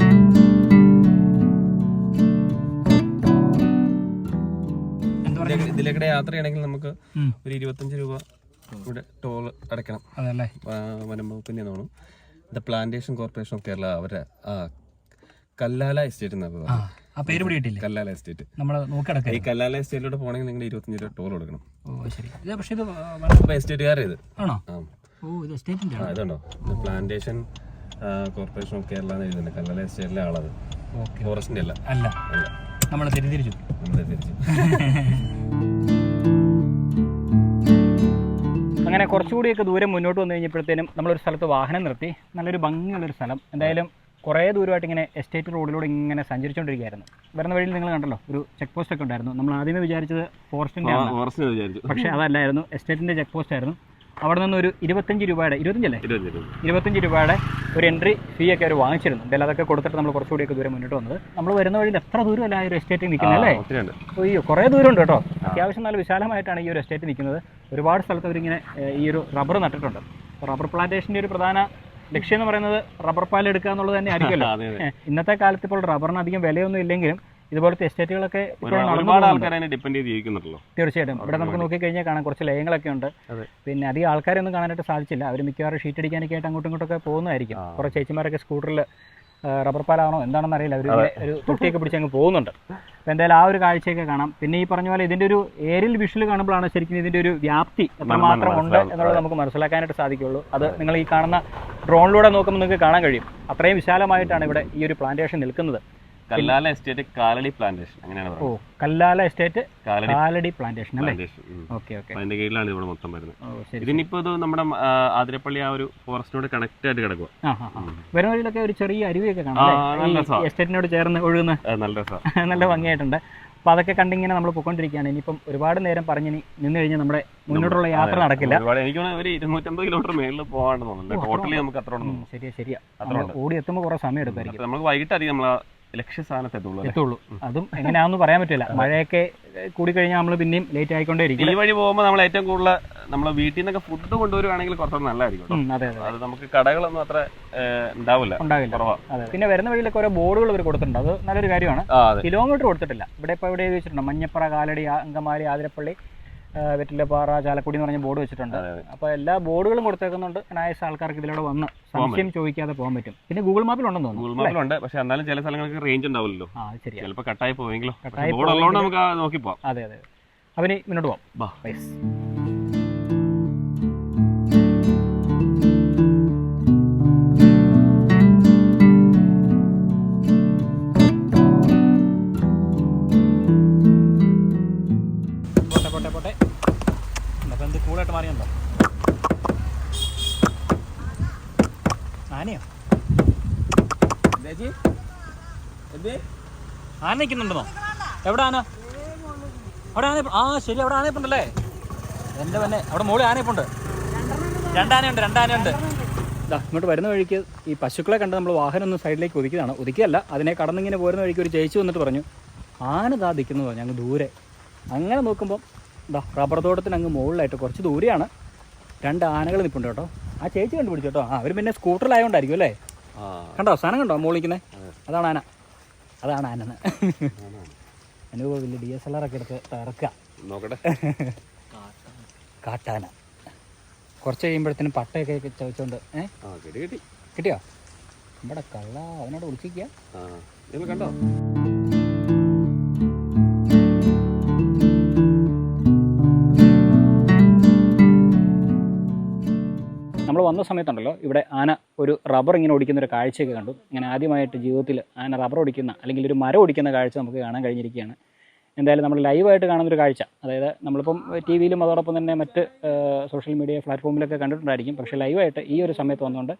ഇതിലേക്കൂടെ യാത്ര ചെയ്യണമെങ്കിൽ നമുക്ക് ഒരു 25 രൂപ ഇവിടെ ടോൾ അടയ്ക്കണം. അതല്ലേ? വനം വകുപ്പിൻ്റെ തോന്നുന്നു. The plantation corporation of Kerala അവരെ കല്ലാല എസ്റ്റേറ്റ് എന്നാണ്. ആ പേര് പിടിയിട്ടില്ല. കല്ലാല എസ്റ്റേറ്റ് നമ്മൾ നോക്കിടക്കാം. ഈ കല്ലാല എസ്റ്റേറ്റിലൂടെ പോകണമെങ്കിൽ നിങ്ങൾ 25 രൂപ ടോൾ കൊടുക്കണം. ശരി. പക്ഷേ ഇത് എസ്റ്റേറ്റുകാരെ ഇത് ആണോ? ഇത് എസ്റ്റേറ്റിന്റെ ആണോ? ഇതുണ്ടോ, പ്ലാന്റേഷൻ കോർപ്പറേഷൻ ഓഫ് കേരള എന്ന് എഴുതുന്നത്. കല്ലാല എസ്റ്റേറ്റിലെ ആളത്, ഫോറസ്റ്റിന്റെ അല്ല. അല്ല, നമ്മൾ തിരിച്ചു. അങ്ങനെ കുറച്ചുകൂടിയൊക്കെ ദൂരം മുന്നോട്ട് വന്നു കഴിഞ്ഞപ്പോഴത്തേനും നമ്മളൊരു സ്ഥലത്ത് വാഹനം നിർത്തി. നല്ലൊരു ഭംഗിയുള്ളൊരു സ്ഥലം. എന്തായാലും കുറേ ദൂരമായിട്ട് ഇങ്ങനെ എസ്റ്റേറ്റ് റോഡിലൂടെ ഇങ്ങനെ സഞ്ചരിച്ചുകൊണ്ടിരിക്കുകയായിരുന്നു. വരുന്ന വഴിയിൽ നിങ്ങൾ കണ്ടല്ലോ, ഒരു ചെക്ക് പോസ്റ്റ് ഒക്കെ ഉണ്ടായിരുന്നു. നമ്മൾ ആദ്യമേ വിചാരിച്ചത് ഫോറസ്റ്റിൻ്റെ, പക്ഷേ അതല്ലായിരുന്നു, എസ്റ്റേറ്റിൻ്റെ ചെക്ക് പോസ്റ്റ് ആയിരുന്നു. അവിടെ നിന്ന് ഒരു 25 രൂപയുടെ 25 രൂപയുടെ ഒരു എൻട്രി ഫീ ഒക്കെ അവർ വാങ്ങിച്ചിരുന്നു. എന്തായാലും അതൊക്കെ കൊടുത്തിട്ട് നമ്മൾ കുറച്ചുകൂടിയൊക്കെ ദൂരം മുന്നോട്ട് വന്നത്. നമ്മൾ വരുന്ന വഴിയിൽ എത്ര ദൂരമല്ല ഈ ഒരു എസ്റ്റേറ്റ് നിൽക്കുന്നത് അല്ലേ? അയ്യോ, കുറേ ദൂരമുണ്ട് കേട്ടോ. അത്യാവശ്യം നല്ല വിശാലമായിട്ടാണ് ഈ ഒരു എസ്റ്റേറ്റ് നിൽക്കുന്നത്. ഒരുപാട് സ്ഥലത്ത് അവരിങ്ങനെ ഈ ഒരു റബ്ബർ നട്ടിട്ടുണ്ട്. റബ്ബർ പ്ലാന്റേഷൻ്റെ ഒരു പ്രധാന ലക്ഷ്യം എന്ന് പറയുന്നത് റബ്ബർ പാൽ എടുക്കുക എന്നുള്ളത് തന്നെ ആയിരിക്കുമല്ലോ. ഇന്നത്തെ കാലത്ത് ഇപ്പോൾ റബ്ബറിന് അധികം വിലയൊന്നും ഇല്ലെങ്കിലും ഇതുപോലത്തെ എസ്റ്റേറ്റുകളൊക്കെ ഒരുപാട് ആൾക്കാർ അതിനെ ഡിപ്പെൻഡ് ചെയ്ത് ജീവിക്കുന്നുണ്ടല്ലോ. തീർച്ചയായിട്ടും. ഇവിടെ നമുക്ക് നോക്കിക്കഴിഞ്ഞാൽ കാണാം കുറച്ച് ലയങ്ങളൊക്കെ ഉണ്ട്. പിന്നെ അധികം ആൾക്കാരൊന്നും കാണാനായിട്ട് സാധിച്ചില്ല. അവർ മിക്കവാറും ഷീറ്റ് അടിക്കാനൊക്കെ ആയിട്ട് അങ്ങോട്ടും ഇങ്ങോട്ടൊക്കെ പോകുന്നതായിരിക്കും. കുറേ ചേച്ചിമാരൊക്കെ സ്കൂട്ടറിൽ റബ്ബർ പാലാണോ എന്താണെന്ന് അറിയില്ല, അവർ ഒരു തൊട്ടിയൊക്കെ പിടിച്ച് അങ്ങ് പോകുന്നുണ്ട്. അപ്പോൾ എന്തായാലും ആ ഒരു കാഴ്ചയൊക്കെ കാണാം. പിന്നെ ഈ പറഞ്ഞ പോലെ ഇതിൻ്റെ ഒരു ഏരിയൽ വിഷ്വൽ കാണുമ്പോഴാണ് ശരിക്കും ഇതിൻ്റെ ഒരു വ്യാപ്തി എത്രമാത്രം ഉണ്ട് എന്നുള്ളത് നമുക്ക് മനസ്സിലാക്കാനായിട്ട് സാധിക്കുള്ളൂ. അത് നിങ്ങൾ ഈ കാണുന്ന ഡ്രോണിലൂടെ നോക്കുമ്പോൾ നിങ്ങൾക്ക് കാണാൻ കഴിയും. അത്രയും വിശാലമായിട്ടാണ് ഇവിടെ ഈ ഒരു പ്ലാന്റേഷൻ നിൽക്കുന്നത്. കല്ലാല എസ്റ്റേറ്റ് കാലടി പ്ലാന്റേഷൻ അങ്ങനെയാണ്. ഓ, കല്ലാല എസ്റ്റേറ്റ് കാലടി പ്ലാന്റേഷൻ അല്ലേ? ഓക്കെ. അതിന്റെ കീഴിലാണ് ഇവിടെ മൊത്തം വരുന്നത്. ഇതിനിപ്പോ ഇത് നമ്മുടെ ആതിരപ്പള്ളി ആ ഒരു ഫോറസ്റ്റിനോട് കണക്ട് ആയിട്ട് കിടക്കുക. വരുന്ന വഴിയിലൊക്കെ ഒരു ചെറിയ അരുവിയൊക്കെ കാണാം, എസ്റ്റേറ്റിനോട് ചേർന്ന് ഒഴുകുന്ന. നല്ല ഭംഗിയായിട്ടുണ്ട്. അപ്പോൾ അതൊക്കെ കണ്ടിങ്ങനെ നമ്മൾ പോയിക്കൊണ്ടിരിക്കുകയാണ്. ഇനിയിപ്പം ഒരുപാട് നേരം പറഞ്ഞിനി നിന്ന് കഴിഞ്ഞാൽ നമ്മുടെ മുന്നോട്ടുള്ള യാത്ര നടക്കില്ല. എനിക്ക് ഒരു 250 കിലോമീറ്റർ മേളിൽ പോകാണ്ട് തോന്നുന്നുണ്ട്. ടോട്ടലി നമുക്ക് അത്ര ശരിയാ. ഓടി എത്തുമ്പോൾ കുറേ സമയം എടുക്കുമായിരിക്കും. നമുക്ക് വൈകിട്ടായിരിക്കും നമ്മൾ ലക്ഷ്യസ്ഥാനത്ത് എത്തുള്ളൂ. അതും എങ്ങനെയാണെന്ന് പറയാൻ പറ്റില്ല. മഴയൊക്കെ കൂടി കഴിഞ്ഞാൽ നമ്മൾ പിന്നെയും ലേറ്റ് ആയിക്കൊണ്ടേയിരിക്കും. ഈ വഴി പോകുമ്പോൾ നമ്മൾ ഏറ്റവും കൂടുതൽ നമ്മളെ വീട്ടിൽ നിന്നൊക്കെ ഫുഡ് കൊണ്ടുവരുവാണെങ്കിൽ കുറച്ചുകൂടെ നല്ലതായിരിക്കും. അതെ, അത് നമുക്ക് കടകളൊന്നും അത്ര ഉണ്ടാവില്ല. പിന്നെ വരുന്ന വഴിയിലൊക്കെ ഓരോ ബോർഡുകൾ ഇവർ കൊടുത്തിട്ടുണ്ട്. അത് നല്ലൊരു കാര്യമാണ്. കിലോമീറ്റർ കൊടുത്തിട്ടില്ല. ഇവിടെ ഇപ്പോൾ എവിടെ വെച്ചിട്ടുണ്ട്, മഞ്ഞപ്പുറ, കാലടി, അങ്കമാലി, ആതിരപ്പള്ളി, വെറ്റിലപ്പാറ, ചാലക്കുടി എന്ന് പറഞ്ഞ ബോർഡ് വെച്ചിട്ടുണ്ട്. അപ്പോൾ എല്ലാ ബോർഡുകളും കൊടുത്തേക്കുന്നുണ്ട്. അനായാസ ആൾക്കാർക്ക് ഇതിലൂടെ വന്ന് സംശയം ചോദിക്കാതെ പോകാൻ പറ്റും. പിന്നെ ഗൂഗിൾ മാപ്പിലുണ്ടെന്ന് തോന്നുന്നു. ഗൂഗിൾ മാപ്പിലുണ്ട്, പക്ഷെ എന്നാലും ചില സ്ഥലങ്ങൾക്ക് റേഞ്ച് ഉണ്ടാവില്ലല്ലോ. ചിലപ്പോൾ കട്ടായി പോയെങ്കിലോ. നമുക്ക് നോക്കി പോവാം. അതെ. അവന് മുന്നോട്ട് പോവാം. ആനയോ? ആന നിൽക്കുന്നുണ്ടെന്നോ? എവിടെ ആന? അവിടെ ആന? ആ ശരി, അവിടെ ആനയപ്പുണ്ടല്ലേ? എൻ്റെ തന്നെ അവിടെ മുകളിൽ ആനയപ്പുണ്ട്. രണ്ടാനയുണ്ട്. ഇതാ ഇങ്ങോട്ട് വരുന്ന വഴിക്ക് ഈ പശുക്കളെ കണ്ട് നമ്മൾ വാഹനം ഒന്ന് സൈഡിലേക്ക് ഒതുക്കിയതാണ്. ഒതുക്കിയല്ല, അതിനെ കടന്നിങ്ങനെ പോരുന്ന വഴിക്ക് ഒരു ചേച്ചി വന്നിട്ട് പറഞ്ഞു ആന ദാ നിൽക്കുന്നു പറഞ്ഞു അങ്ങ് ദൂരെ. അങ്ങനെ നോക്കുമ്പോൾ ഇതാ റബ്ബർ തോട്ടത്തിന് അങ്ങ് മുകളിലായിട്ട് കുറച്ച് ദൂരെയാണ് 2 ആനകൾ നിൽപ്പുണ്ട് കേട്ടോ. ആ ചേച്ചി കണ്ടുപിടിച്ചു കേട്ടോ. അവർ പിന്നെ സ്കൂട്ടറിലായതുകൊണ്ടായിരിക്കും അല്ലേ? കണ്ടോ സാധനം കണ്ടോ മോളിക്കുന്നത്? അതാണ് ആന. അനുഭവം വലിയ DSLR ഒക്കെ എടുത്ത് ഇറക്കുക നോക്കട്ടെ. കാട്ടാന. കുറച്ച് കഴിയുമ്പോഴത്തേനും പട്ടയൊക്കെ ചോദിച്ചോണ്ട് കിട്ടിയോ? നമ്മുടെ കള്ള അവനോട് വിളിച്ചിരിക്കുക. കണ്ടോ? നമ്മൾ വന്ന സമയത്തുണ്ടല്ലോ ഇവിടെ ആന ഒരു റബ്ബർ ഇങ്ങനെ ഓടിക്കുന്ന ഒരു കാഴ്ചയൊക്കെ കണ്ടു. ഇങ്ങനെ ആദ്യമായിട്ട് ജീവിതത്തിൽ ആന റബ്ബർ ഓടിക്കുന്ന അല്ലെങ്കിൽ ഒരു മരം ഓടിക്കുന്ന കാഴ്ച നമുക്ക് കാണാൻ കഴിഞ്ഞിരിക്കുകയാണ്. എന്തായാലും നമ്മൾ ലൈവായിട്ട് കാണുന്നൊരു കാഴ്ച, അതായത് നമ്മളിപ്പം ടി വിയിലും അതോടൊപ്പം തന്നെ മറ്റ് സോഷ്യൽ മീഡിയ പ്ലാറ്റ്ഫോമിലൊക്കെ കണ്ടിട്ടുണ്ടായിരിക്കും. പക്ഷേ ലൈവായിട്ട് ഈ ഒരു സമയത്ത് വന്നുകൊണ്ട്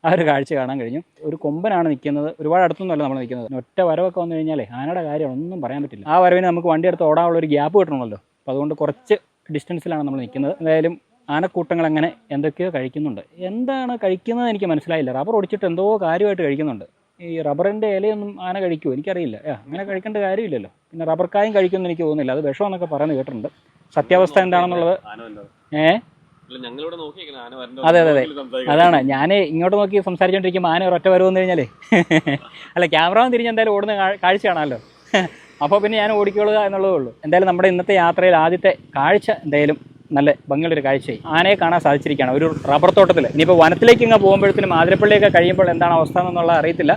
ആ ഒരു കാഴ്ച കാണാൻ കഴിഞ്ഞു. ഒരു കൊമ്പനാണ് നിൽക്കുന്നത്. ഒരുപാട് അടുത്തൊന്നുമല്ല നമ്മൾ നിൽക്കുന്നത്. ഒറ്റ വരവൊക്കെ വന്നു കഴിഞ്ഞാലേ ആനയുടെ കാര്യം ഒന്നും പറയാൻ പറ്റില്ല. ആ വരവിന് നമുക്ക് വണ്ടി എടുത്ത് ഓടാനുള്ള ഒരു ഗ്യാപ്പ് കിട്ടണമല്ലോ. അപ്പോൾ അതുകൊണ്ട് കുറച്ച് ഡിസ്റ്റൻസിലാണ് നമ്മൾ നിൽക്കുന്നത്. എന്തായാലും ആനക്കൂട്ടങ്ങൾ അങ്ങനെ എന്തൊക്കെയോ കഴിക്കുന്നുണ്ട്. എന്താണ് കഴിക്കുന്നത് എനിക്ക് മനസ്സിലായില്ല. റബ്ബർ ഒടിച്ചിട്ട് എന്തോ കാര്യമായിട്ട് കഴിക്കുന്നുണ്ട്. ഈ റബ്ബറിൻ്റെ ഇലയൊന്നും ആന കഴിക്കുമോ എനിക്കറിയില്ല. അങ്ങനെ കഴിക്കേണ്ട കാര്യമില്ലല്ലോ. പിന്നെ റബ്ബർ കായും കഴിക്കുമെന്ന് എനിക്ക് തോന്നുന്നില്ല. അത് വിഷമെന്നൊക്കെ പറയുന്നത് കേട്ടിട്ടുണ്ട്. സത്യാവസ്ഥ എന്താണെന്നുള്ളത് അതെ. അതാണ് ഞാൻ ഇങ്ങോട്ട് നോക്കി സംസാരിച്ചുകൊണ്ടിരിക്കുമ്പോൾ ആന ഒരൊറ്റ വരുമെന്ന് കഴിഞ്ഞാലേ അല്ല ക്യാമറ തിരിഞ്ഞ് എന്തായാലും ഓടുന്ന കാഴ്ച കാണാമല്ലോ. അപ്പോൾ പിന്നെ ഞാൻ ഓടിക്കോളുക എന്നുള്ളതേ ഉള്ളൂ. എന്തായാലും നമ്മുടെ ഇന്നത്തെ യാത്രയിൽ ആദ്യത്തെ കാഴ്ച എന്തായാലും നല്ല ഭംഗിയുള്ളൊരു കാഴ്ചയായി. ആനയെ കാണാൻ സാധിച്ചിരിക്കുകയാണ് ഒരു റബ്ബർ തോട്ടത്തിൽ. ഇനിയിപ്പോൾ വനത്തിലേക്ക് ഇങ്ങനെ പോകുമ്പോഴത്തേനും ആതിരപ്പള്ളിയൊക്കെ കഴിയുമ്പോൾ എന്താണ് അവസ്ഥ എന്നുള്ള അറിയത്തില്ല.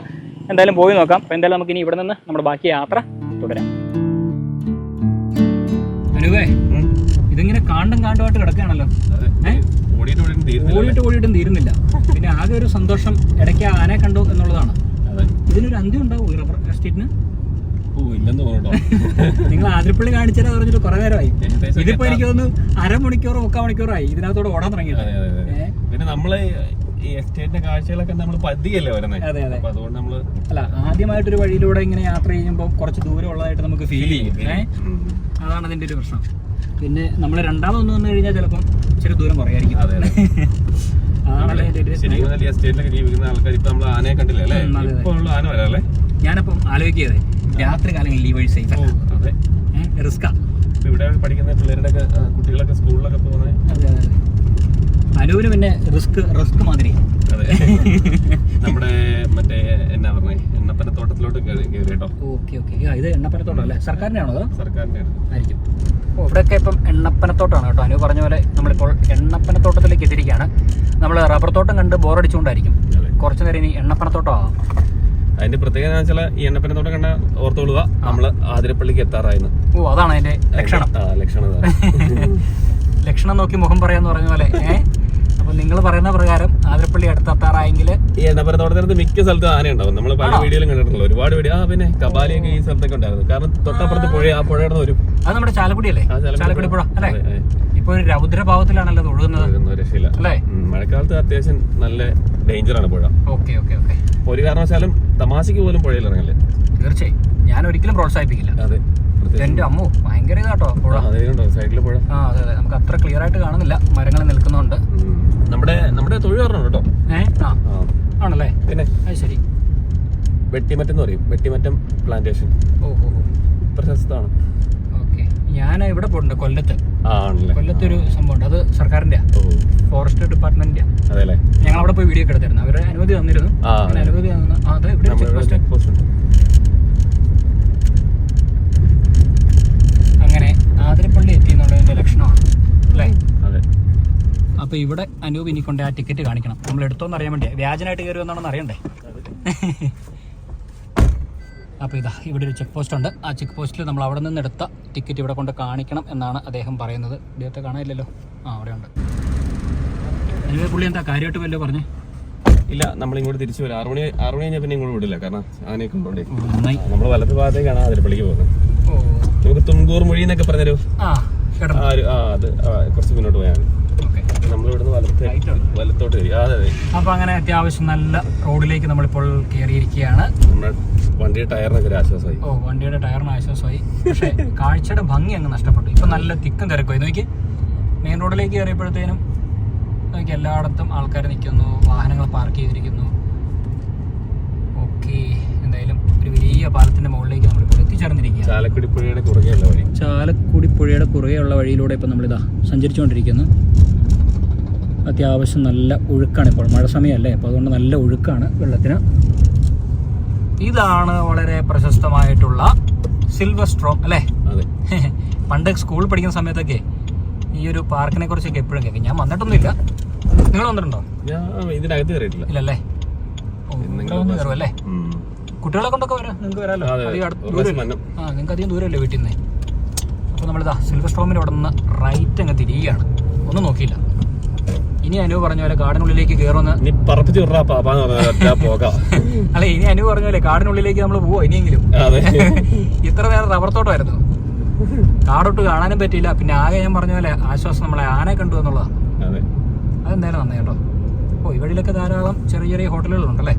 എന്തായാലും പോയി നോക്കാം. അപ്പോൾ എന്തായാലും നമുക്ക് ഇനി ഇവിടെ നിന്ന് നമ്മുടെ ബാക്കി യാത്ര തുടരാം. അനുവേ, ഇതിങ്ങനെ കാണ്ടുമായിട്ട് കിടക്കുകയാണല്ലോ. ഓടിയിട്ടും തീരുന്നില്ല. പിന്നെ ആകെ ഒരു സന്തോഷം ഇടയ്ക്ക് ആനയെ കണ്ടു എന്നുള്ളതാണ്. ഇതിനൊരു അന്ത്യം ഉണ്ടാവും ഈ റബ്ബർ എസ്റ്റേറ്റിന്? നിങ്ങൾ ആതിരപ്പള്ളി കാണിച്ചാൽ പറഞ്ഞിട്ട് കുറെ നേരമായി. ഇതിപ്പോ എനിക്ക് തോന്നുന്നു 1/2 മണിക്കൂറോ 3/4 മണിക്കൂറോ ആയി ഇതിനകത്തോടെ ഓടാൻ തുടങ്ങിയിട്ട്. പിന്നെ നമ്മള് ഈ എസ്റ്റേറ്റിന്റെ കാഴ്ചകളൊക്കെ നമ്മൾ പതിയല്ലേ വരുന്നത്. അതെ. അതുകൊണ്ട് നമ്മള് അല്ല ആദ്യമായിട്ടൊരു വഴിയിലൂടെ ഇങ്ങനെ യാത്ര ചെയ്യുമ്പോൾ കുറച്ച് ദൂരം ഉള്ളതായിട്ട് നമുക്ക് ഫീൽ ചെയ്യും. അതാണ് അതിന്റെ ഒരു പ്രശ്നം. പിന്നെ നമ്മൾ രണ്ടാമതൊന്നും വന്നു കഴിഞ്ഞാൽ ചിലപ്പം ഇച്ചിരി ദൂരം കുറയായിരിക്കും. എസ്റ്റേറ്റിലൊക്കെ ജീവിക്കുന്ന ആൾക്കാർ ഇപ്പൊ നമ്മൾ ആനയെ കണ്ടില്ലേ അല്ലേ? ഇപ്പൊ ഉള്ള ആന വരാല്ലേ? ഞാനപ്പം ആലോചിക്കുന്നത് രാത്രി കാലങ്ങളിൽ ഈ വഴി സേഫ് അല്ല, റിസ്കാ. ഇവിടെ പഠിക്കുന്ന പിള്ളേരുടെ കുട്ടികളൊക്കെ സ്കൂളിലൊക്കെ പോകുന്നത്. അതെ. അനുവിന് പിന്നെ റിസ്ക് മാതിരി. അതെ. നമ്മുടെ മറ്റേ എന്നാ പറഞ്ഞേ എണ്ണപ്പനത്തോട്ടത്തിലോട്ട് കയറി കേട്ടോ. ഓക്കെ. ഇത് എണ്ണപ്പനത്തോട്ടം അല്ലേ? സർക്കാരിന്റെ ആണോ? സർക്കാരിന്റെ ആയിരിക്കും. അപ്പോൾ ഇവിടെയൊക്കെ ഇപ്പം എണ്ണപ്പനത്തോട്ടമാണ് കേട്ടോ. അനു പറഞ്ഞ പോലെ നമ്മളിപ്പോൾ എണ്ണപ്പനത്തോട്ടത്തിലേക്ക് എത്തിയിരിക്കുകയാണ്. നമ്മൾ റബ്ബർ തോട്ടം കണ്ട് ബോറടിച്ചുകൊണ്ടായിരിക്കും കുറച്ചു നേരം ഇനി എണ്ണപ്പനത്തോട്ടം ആവാം. അതിന്റെ പ്രത്യേകത എന്ന് വെച്ചാൽ ഈ എണ്ണപ്പനത്തോട്ടം കണ്ട ഓർത്തോളുക നമ്മള് ആതിരപ്പള്ളിക്ക് എത്താറായിരുന്നു. ഓ അതാണ് അതിന്റെ ലക്ഷണം. ലക്ഷണം നോക്കി മുഖം പറയാന്ന് പറഞ്ഞ പോലെ. അപ്പൊ നിങ്ങൾ പറയുന്ന പ്രകാരം ആതിരപ്പള്ളി അടുത്തെത്താറായെങ്കിൽ ഈ എണ്ണപ്പനത്തോട്ടത്തിനകത്ത് മിക്ക സ്ഥലത്തും ആനയുണ്ടാവും. നമ്മൾ പല വീഡിയോയിലും കണ്ടിട്ടുള്ളൂ. ഒരുപാട് വീഡിയോ. പിന്നെ കപാലിയൊക്കെ ഈ സ്ഥലത്തൊക്കെ ഉണ്ടായിരുന്നു. കാരണം തൊട്ടപ്പുറത്ത് പുഴ, ആ പുഴയുടെ വരും. അത് നമ്മുടെ ചാലക്കുടി അല്ലേ? ചാലക്കുടി പുഴ അല്ലേ? ഇപ്പൊ ഒരു രൗദ്രഭാവത്തിലാണല്ലോ ഒഴുകുന്നത്. രക്ഷയില്ല അല്ലേ? മഴക്കാലത്ത് അത്യാവശ്യം നല്ല ഡേഞ്ചറാണ് പുഴ. ഓക്കെ. ഒരു കാരണവശാലും തമാശക്ക് പോലും പുഴയിൽ ഇറങ്ങല്ലേ. തീർച്ചയായും ഞാൻ ഒരിക്കലും പ്രോത്സാഹിപ്പിക്കില്ല. അതെ. എന്റെ അമ്മോ ഭയങ്കര ഇതാട്ടോ പുഴ. സൈഡില് പുഴ. അതെ. നമുക്ക് അത്ര ക്ലിയർ ആയിട്ട് കാണുന്നില്ല, മരങ്ങൾ നിൽക്കുന്നുണ്ട്. നമ്മുടെ തൊഴിൽ പറഞ്ഞു കേട്ടോ. ആണല്ലേ? പിന്നെ അത് ശരി. വെട്ടിമറ്റം എന്ന് പറയും. വെട്ടിമറ്റം പ്ലാന്റേഷൻ. ഓഹോ. പ്രശസ്തമാണ്. ഓക്കെ. ഞാൻ ഇവിടെ പോയിട്ടുണ്ട് കൊല്ലത്ത്. ആണല്ലേ? കൊല്ലത്തൊരു സംഭവമുണ്ട്. അത് സർക്കാരിന്റെ ഫോറസ്റ്റ് ഡിപ്പാർട്ട്മെന്റിന്റെ. അതെല്ലേ? ഞങ്ങൾ അവിടെ പോയി വീഡിയോ ഒക്കെ എടുത്തിരുന്നു. അവരുടെ അനുമതി തന്നിരുന്നു. അനുമതി അങ്ങനെ ആതിരപ്പള്ളി എത്തി എന്നുള്ളതിന്റെ ലക്ഷണമാണ് അല്ലേ? അപ്പൊ ഇവിടെ അനൂപ് ഇനി കൊണ്ട് ആ ടിക്കറ്റ് കാണിക്കണം. നമ്മൾ എടുത്തോന്ന് അറിയാൻ വേണ്ടിയാ. വ്യാജനായിട്ട് കയറി വന്നാണെന്ന് അറിയണ്ടേ? അപ്പോൾ ഇതാ ഇവിടെ ഒരു ചെക്ക് പോസ്റ്റ് ഉണ്ട്. ആ ചെക്ക് പോസ്റ്റിൽ നമ്മൾ അവിടെ നിന്ന് എടുത്ത ടിക്കറ്റ് ഇവിടെ കൊണ്ട് കാണിക്കണം എന്നാണ് അദ്ദേഹം പറയുന്നത്. ഇദ്ദേഹത്തെ കാണാനില്ലല്ലോ. അവിടെ ഉണ്ട്. അനുവേ പുള്ളി എന്താ കാര്യമായിട്ട് വല്ലോ പറഞ്ഞേ? ഇല്ല, നമ്മൾ ഇങ്ങോട്ട് തിരിച്ചു വരും. 6 മണി കഴിഞ്ഞാൽ പിന്നെ ഇങ്ങോട്ട് വിടില്ല. കാരണം ആനയൊക്കെ ഉണ്ടോണ്ടേ നമ്മൾ വലത്ത് ഭാഗത്തേക്കാണ് ആതിരപ്പള്ളിക്ക് പോകുന്നത്. നമുക്ക് തുംകൂർ മൊഴി എന്നൊക്കെ പറഞ്ഞൊരു അത് കുറച്ച് മുന്നോട്ട് പോയാൽ മതി. നമ്മളിവിടുന്ന് വലത്തോട്ട് വരും. അതെ അതെ. അപ്പോൾ അങ്ങനെ അത്യാവശ്യം നല്ല റോഡിലേക്ക് നമ്മളിപ്പോൾ കയറിയിരിക്കുകയാണ്. നമ്മുടെ വണ്ടിയുടെ ടയറിനൊക്കെ ഒരു ആശ്വാസമായി. വണ്ടിയുടെ ടയറിന് ആശ്വാസമായി. പക്ഷേ കാഴ്ചയുടെ ഭംഗി അങ്ങ് നഷ്ടപ്പെട്ടു. ഇപ്പം നല്ല തിക്കും തിരക്കുമായി. നോക്കി മെയിൻ റോഡിലേക്ക് കയറിയപ്പോഴത്തേനും നോക്കി എല്ലായിടത്തും ആൾക്കാർ നിൽക്കുന്നു, വാഹനങ്ങൾ പാർക്ക് ചെയ്തിരിക്കുന്നു. ഓക്കെ, എന്തായാലും ഒരു വലിയ പാലത്തിന്റെ മുകളിലേക്ക് നമ്മളിപ്പോൾ എത്തിച്ചേർന്നിരിക്കുക. ചാലക്കുടി പുഴയുടെ കുറുകെയുള്ള വഴി. ചാലക്കുടി പുഴയുടെ കുറുകെയുള്ള വഴിയിലൂടെ ഇപ്പം നമ്മളിതാ സഞ്ചരിച്ചുകൊണ്ടിരിക്കുന്നു. അത്യാവശ്യം നല്ല ഒഴുക്കാണ്. ഇപ്പോൾ മഴ സമയമല്ലേ, അപ്പോൾ അതുകൊണ്ട് നല്ല ഒഴുക്കാണ് വെള്ളത്തിന്. ഇതാണ് വളരെ പ്രശസ്തമായിട്ടുള്ള സിൽവർ സ്ട്രോം അല്ലേ? പണ്ട് സ്കൂളിൽ പഠിക്കുന്ന സമയത്തൊക്കെ ഈ ഒരു പാർക്കിനെ കുറിച്ചൊക്കെ എപ്പോഴും കേൾക്കും. ഞാൻ വന്നിട്ടൊന്നുമില്ല. നിങ്ങൾ വന്നിട്ടുണ്ടോ? ഇതിനകത്ത് കയറിയിട്ടില്ല. ഇല്ലല്ലേ? ഒന്ന് കയറും അല്ലേ? കുട്ടികളെ കൊണ്ടൊക്കെ വരാം, നിങ്ങൾക്ക് വരാമല്ലോ. നിങ്ങൾക്ക് അധികം ദൂരമല്ലേ വീട്ടിൽ നിന്ന്. അപ്പോൾ നമ്മളിതാ സിൽവർ സ്ട്രോമിൻ്റെ അവിടെ നിന്ന് റൈറ്റ് അങ്ങ് തിരിയുകയാണ്. ഒന്നും നോക്കിയില്ല. ഇനി അനു പറഞ്ഞ പോലെ കാടിനുള്ളിലേക്ക് കയറുമെന്ന് അല്ല, ഇനി അനു പറഞ്ഞ പോലെ കാടിനുള്ളിലേക്ക് നമ്മൾ പോവോ ഇനിയെങ്കിലും? ഇത്ര നേരം റബ്ബർ തോട്ടമായിരുന്നു, കാടൊട്ട് കാണാനും പറ്റിയില്ല. പിന്നെ ആകെ ഞാൻ പറഞ്ഞ പോലെ ആശ്വാസം നമ്മളെ ആനയെ കണ്ടു എന്നുള്ളതാണ്. അതെന്തായാലും നന്നായി കേട്ടോ. ഈ വഴിയിലൊക്കെ ധാരാളം ചെറിയ ചെറിയ ഹോട്ടലുകളുണ്ടല്ലേ?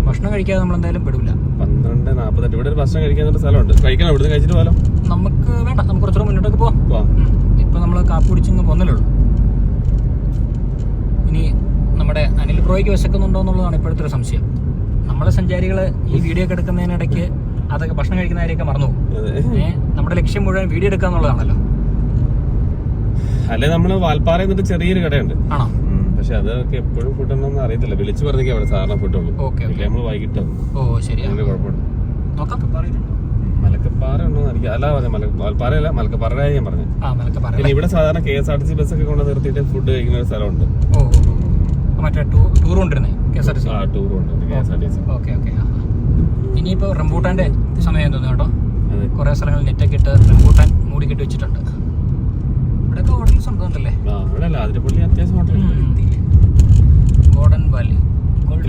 ഭക്ഷണം കഴിക്കാതെ നമ്മൾ എന്തായാലും പെടില്ല. 12:48 ഇവിടെ ഭക്ഷണം കഴിക്കാൻ സ്ഥലമുണ്ട്. കഴിക്കണം, ഇവിടുന്ന് കഴിച്ചിട്ട് പോകാം. നമുക്ക് വേണ്ട, നമുക്ക് കുറച്ചുകൂടെ മുന്നോട്ടൊക്കെ പോവാം. ഇപ്പൊ നമ്മൾ കാപ്പി കുടിച്ചിങ്ങ് പോന്നല്ലേ ഉള്ളൂ. ഇനി നമ്മുടെ അനിൽ ബ്രോയ്ക്ക് വിശക്കുന്നുണ്ടോ എന്നുള്ളതാണ് ഇപ്പോഴത്തെ ഒരു സംശയം. നമ്മളെ സഞ്ചാരികൾ ഈ വീഡിയോ ഒക്കെ എടുക്കുന്നതിനിടയ്ക്ക് അതൊക്കെ ഭക്ഷണം കഴിക്കുന്ന കാര്യമൊക്കെ മറന്നു പോകും. നമ്മുടെ ലക്ഷ്യം മുഴുവൻ വീഡിയോ എടുക്കുക എന്നുള്ളതാണല്ലോ. അല്ലെ, നമ്മള് വാൽപ്പാറ എന്നിട്ട് ചെറിയൊരു കടയുണ്ട്. ആണോ? പക്ഷെ അതൊക്കെ എപ്പോഴും ഫുഡ് ഉണ്ടോന്ന് അറിയത്തില്ല. വിളിച്ചു പറഞ്ഞേക്ക് അവിടെ സാധാരണ ഫുഡുള്ളൂ. നമ്മള് വൈകിട്ട്. ശരി, കുഴപ്പമുണ്ട്. മലക്കപ്പാറ ഉണ്ടോ എനിക്ക് അല്ല വാൽപ്പാറയല്ല, മലക്കപ്പാറ ഞാൻ പറഞ്ഞു. പിന്നെ ഇവിടെ സാധാരണ KSRTC ബസ്സൊക്കെ കൊണ്ട് നിർത്തിയിട്ട് ഫുഡ് കഴിക്കുന്ന ഒരു സ്ഥലമുണ്ട്. ടൂർ കൊണ്ടിരുന്നേ ടൂർ കൊണ്ടുവരുന്നത് KSRTC. ഇനിയിപ്പോ റംബൂട്ടാന്റെ സമയം തോന്നുന്നു കേട്ടോ. കുറെ സ്ഥലങ്ങളിൽ നെറ്റൊക്കെ ഇട്ട് റംബൂട്ടാൻ മൂടിക്കെട്ടി വെച്ചിട്ടുണ്ട്. ഇവിടെയൊക്കെ ഹോട്ടൽസ് ഉണ്ടല്ലേ? അതിരപ്പള്ളി അത്യാവശ്യം ഹോട്ടലുണ്ട്. ഗോൾഡൻ വാലി,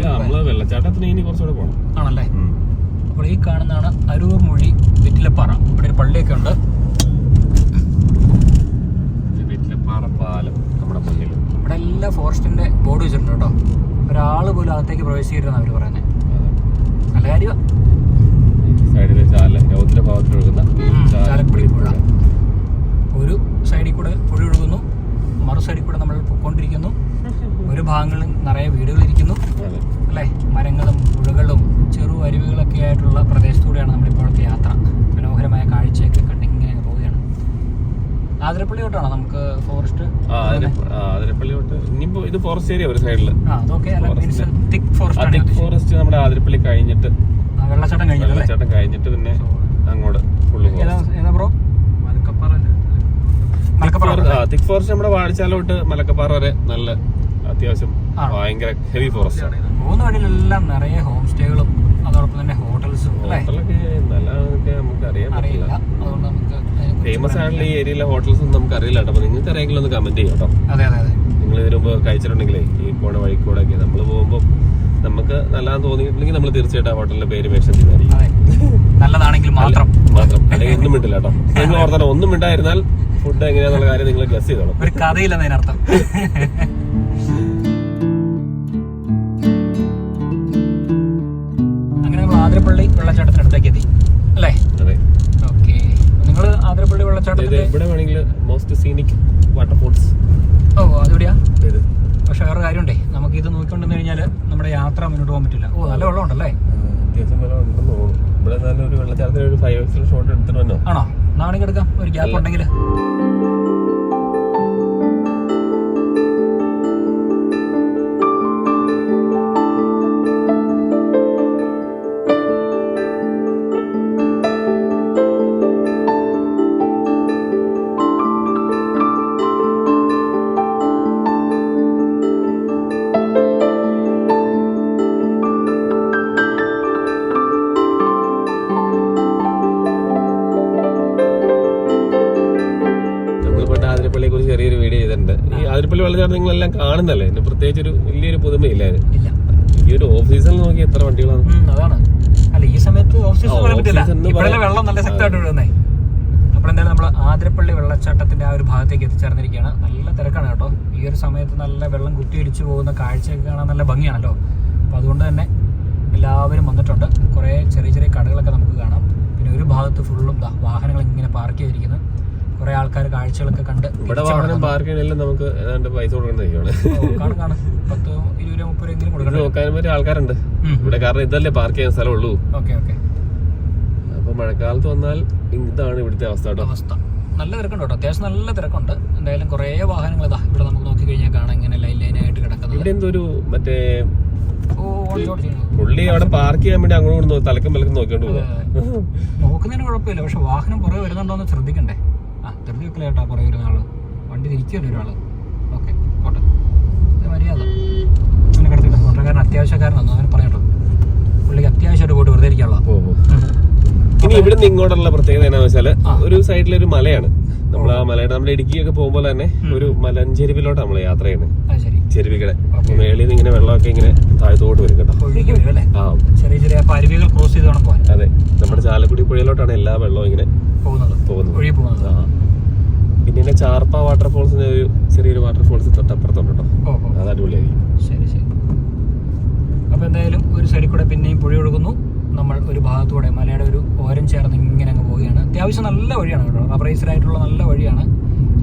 നമ്മള് വെള്ളച്ചാട്ടത്തിന് ഇനി കുറച്ചുകൂടെ പോകണം. ആണല്ലേ? അപ്പോൾ ഈ കാണുന്നതാണ് അരൂർ മൊഴി വെറ്റിലപ്പാറ. ഇവിടെ ഒരു പള്ളിയൊക്കെ ഉണ്ട്. വെറ്റിലപ്പാറ പാലം നമ്മുടെ മുന്നിൽ. ഇവിടെ എല്ലാം ഫോറസ്റ്റിന്റെ ബോർഡ് വെച്ചിട്ടുണ്ട് കേട്ടോ. ഒരാൾ പോലും അകത്തേക്ക് പ്രവേശിക്കരുതെന്ന് അവർ പറയുന്നത്. നല്ല കാര്യമാണ്. സൈഡിലെ രൗദ്ര ഭാഗത്തിൽ ഒഴുകുന്ന ചാലക്കുടി പുഴ. ഒരു സൈഡിൽ കൂടെ പുഴ ഒഴുകുന്നു, മറു സൈഡിൽ കൂടെ നമ്മൾ പൊയ്ക്കൊണ്ടിരിക്കുന്നു. ഒരു ഭാഗങ്ങളിൽ നിറയെ വീടുകളിരിക്കുന്നു അല്ലേ? മരങ്ങളും പുഴകളും ചെറു അരുവികളൊക്കെ ആയിട്ടുള്ള പ്രദേശത്തൂടെയാണ് നമ്മളിപ്പോഴത്തെ യാത്ര. മനോഹരമായ കാഴ്ചയൊക്കെ കണ്ടിങ്ങനെ പോവുകയാണ്. ആതിരപ്പള്ളി തൊട്ടാണോ നമുക്ക് ഫോറസ്റ്റ്? ആതിരപ്പള്ളി തൊട്ട് ഇനിയിപ്പോ ഇത് ഫോറസ്റ്റ് ഏരിയ ഒരു സൈഡില്. തിക് ഫോറസ്റ്റ് നമ്മുടെ ആതിരപ്പള്ളി കഴിഞ്ഞിട്ട് വെള്ളച്ചാട്ടം കഴിഞ്ഞിട്ട് പിന്നെ അങ്ങോട്ട് ഫുള്ള് ബ്രോ തിക് ഫോറസ്റ്റ് നമ്മുടെ വാഴച്ചാലോട്ട് മലക്കപ്പാറ വരെ നല്ല അത്യാവശ്യം ഭയങ്കര ഹെവി ഫോറസ്റ്റ് ആണ്. പോകുന്ന വഴിയിലെല്ലാം നിറയെ ഹോം സ്റ്റേകളും അതോടൊപ്പം തന്നെ ഹോട്ടൽസും ഹോട്ടലൊക്കെ നല്ലതൊക്കെ നമുക്ക് അറിയില്ല. അതുകൊണ്ട് നമുക്ക് ഫേമസ് ആയിട്ടുള്ള ഈ ഏരിയയിലെ ഹോട്ടൽസ് ഒന്നും നമുക്ക് അറിയില്ല കേട്ടോ. അപ്പൊ നിങ്ങൾക്ക് അറിയെങ്കിലും ഒന്ന് കമന്റ് ചെയ്യാം കേട്ടോ. നിങ്ങൾ ഇതിനു മുമ്പ് കഴിച്ചിട്ടുണ്ടെങ്കിലേ ഈ പോണ വഴിക്കൂടെ ഒക്കെ നമ്മൾ പോകുമ്പോൾ നമുക്ക് നല്ലതാന്ന് തോന്നിയിട്ടുണ്ടെങ്കിൽ നമ്മൾ തീർച്ചയായിട്ടും ആ ഹോട്ടലിന്റെ പേര് മെൻഷൻ ചെയ്തായിരിക്കും. നല്ലതാണെങ്കിൽ മാത്രം അല്ലെങ്കിൽ ഒന്നും മിണ്ടില്ല കേട്ടോ. നിങ്ങൾ ഓർത്താൽ ഒന്നും മിണ്ടായിരുന്നാൽ ഫുഡ് എങ്ങനെയാന്നുള്ള കാര്യം നിങ്ങൾ ഗസ് ചെയ്തോളൂ. ഒരു കഥയില്ലെന്നതിനർത്ഥം. അങ്ങനെ നമ്മൾ ആതിരപ്പള്ളി വെള്ളച്ചാട്ടത്തിനടുത്തേക്ക് എത്തി അല്ലേ? അതെ. ഓക്കെ, നിങ്ങൾ ആതിരപ്പള്ളി വെള്ളച്ചാട്ടത്തിൽ ഇവിടെ വേണമെങ്കിൽ മോസ്റ്റ് സീനിക് വാട്ടർഫോൾസ്. അതെവിടെയാ? പക്ഷെ വേറെ കാര്യമുണ്ടേ, നമുക്ക് ഇത് നോക്കിക്കൊണ്ടെന്ന് കഴിഞ്ഞാൽ നമ്മുടെ യാത്ര മുന്നോട്ട് പോകാൻ പറ്റില്ല. നല്ല വെള്ളമുണ്ടല്ലേ? അത്യാവശ്യം വെള്ളം ഉണ്ടെന്ന് തോന്നുന്നു. ഇവിടെ നല്ലൊരു വെള്ളച്ചാട്ടത്തിന് ഒരു 5 hours ഷോട്ട് എടുത്തിട്ടുണ്ടോ? ആണോ? നാണെങ്കിൽ എടുക്കാം, ഒരു ഗ്യാപ്പ് ഉണ്ടെങ്കിൽ. ചെറിയൊരു വീഡിയോ ചെയ്തിട്ടുണ്ട്. ഈ ആതിരപ്പള്ളി വെള്ളച്ചാട്ടം നിങ്ങളെല്ലാം കാണുന്നല്ലേ, പ്രത്യേകിച്ച് ഒരു വലിയൊരു പുതുമയില്ല. ഈ ഒരു ഓഫ് സീസണിൽ നോക്കി എത്ര വണ്ടികളാണ്. അതാണ്. അല്ല, ഈ സമയത്ത് ഓഫ് സീസൺ വെള്ളം നല്ല ശക്തമായിട്ട് വീഴുന്നേ. അപ്പോൾ എന്തായാലും നമ്മൾ ആതിരപ്പള്ളി വെള്ളച്ചാട്ടത്തിൻ്റെ ആ ഒരു ഭാഗത്തേക്ക് എത്തിച്ചേർന്നിരിക്കുകയാണ്. നല്ല തിരക്കാണ് കേട്ടോ. ഈ ഒരു സമയത്ത് നല്ല വെള്ളം കുത്തിയൊലിച്ച് പോകുന്ന കാഴ്ചയൊക്കെ കാണാൻ നല്ല ഭംഗിയാണല്ലോ. അപ്പോൾ അതുകൊണ്ട് തന്നെ എല്ലാവരും വന്നിട്ടുണ്ട്. കുറേ ചെറിയ ചെറിയ കടകളൊക്കെ നമുക്ക് കാണാം. പിന്നെ ഒരു ഭാഗത്ത് ഫുള്ളും വാഹനങ്ങൾ ഇങ്ങനെ പാർക്ക് ചെയ്തിരിക്കുന്നത്. കുറേ ആൾക്കാർ കാഴ്ചകളൊക്കെ കണ്ട് ഇവിടെ വാഹനം പാർക്ക് ചെയ്യണമെങ്കിൽ നമുക്ക് ഏതാണ്ട് പൈസ കൊടുക്കേണ്ടതാണ്. കാണും 10, 20, 30 എങ്കിലും കൊടുക്കണം. നോക്കാൻ പറ്റിയ ആൾക്കാരുണ്ട് ഇവിടെ, കാരണം ഇതല്ലേ പാർക്ക് ചെയ്യാൻ സ്ഥലമുള്ളൂ. Okay okay. അപ്പൊ മഴക്കാലത്ത് വന്നാൽ ഇതാണ് ഇവിടുത്തെ അവസ്ഥ കേട്ടോ. അവസ്ഥ നല്ല തിരക്കുണ്ട് കേട്ടോ, അത്യാവശ്യം നല്ല തിരക്കുണ്ട്. എന്തായാലും കുറേ വാഹനങ്ങൾ ഇതാ ഇവിടെ നമുക്ക് നോക്കി കഴിഞ്ഞാൽ കാണാം ഇങ്ങനെ ലൈനായിട്ട് കിടക്കുന്നത്. ഇവിടെ എന്തൊരു മറ്റേ പുള്ളി അവിടെ പാർക്ക് ചെയ്യാൻ വേണ്ടി അങ്ങോട്ട് തലക്കും വിലക്കും നോക്കിക്കൊണ്ട് പോകാം. നോക്കുന്നതിന് കുഴപ്പമില്ല, പക്ഷെ വാഹനം പുറകെ വരുന്നുണ്ടോന്ന് ശ്രദ്ധിക്കണ്ടേ. ധൃതി വെക്കില്ല കേട്ടോ, പുറകെ വരുന്ന ആള് വണ്ടി തിരിക്കുമല്ലോ ഒരാള്. ഓക്കെ പോട്ടെ, മര്യാദ അങ്ങനെ കിടത്തില്ല. മോട്ടോർക്കാരൻ അത്യാവശ്യക്കാരനാണോ അങ്ങനെ പറയാട്ടോ. പുള്ളിക്ക് അത്യാവശ്യമായിട്ട് പോയിട്ട് വെറുതെ ഇരിക്കാനുള്ള. ഇനി ഇവിടെ നിന്ന് ഇങ്ങോട്ടുള്ള പ്രത്യേകത എന്നാന്ന് വെച്ചാല് ഒരു സൈഡിലൊരു മലയാണ്. നമ്മൾ ആ മലയുടെ നമ്മുടെ ഇടുക്കിയൊക്കെ പോകുമ്പോൾ തന്നെ ഒരു മലഞ്ചെരുവിലോട്ട് നമ്മൾ യാത്ര ചെയ്യുന്നത്. ചെരുവികളെ മേളിൽ നിന്ന് ഇങ്ങനെ വെള്ളമൊക്കെ ഇങ്ങനെ താഴത്തോട്ട് വരും കേട്ടോ. ചെറിയ ചെറിയ അരുവികൾ ക്രോസ് ചെയ്ത് വേണം പോകാൻ. അതെ, നമ്മുടെ ചാലക്കുടി പുഴയിലോട്ടാണ് എല്ലാ വെള്ളവും ഇങ്ങനെ പോകുന്നത്. പിന്നെ ചാർപ്പ വാട്ടർഫോൾസിന്റെ ഒരു ചെറിയൊരു വാട്ടർഫോൾസ് തൊട്ടപ്പുറത്തുണ്ട് കേട്ടോ. അത് അടിപൊളിയായിരിക്കും. ശരി ശരി. അപ്പൊ എന്തായാലും ഒരു സൈഡിൽ കൂടെ പിന്നെയും പുഴ ഒഴുകുന്നു. നമ്മൾ ഒരു ഭാഗത്തൂടെ മലയുടെ ഒരു ഓരം ചേർന്ന് ഇങ്ങനെ അങ്ങ് പോവുകയാണ്. അത്യാവശ്യം നല്ല വഴിയാണ് കേട്ടോ, റബ്ബറൈസ്ഡായിട്ടുള്ള നല്ല വഴിയാണ്.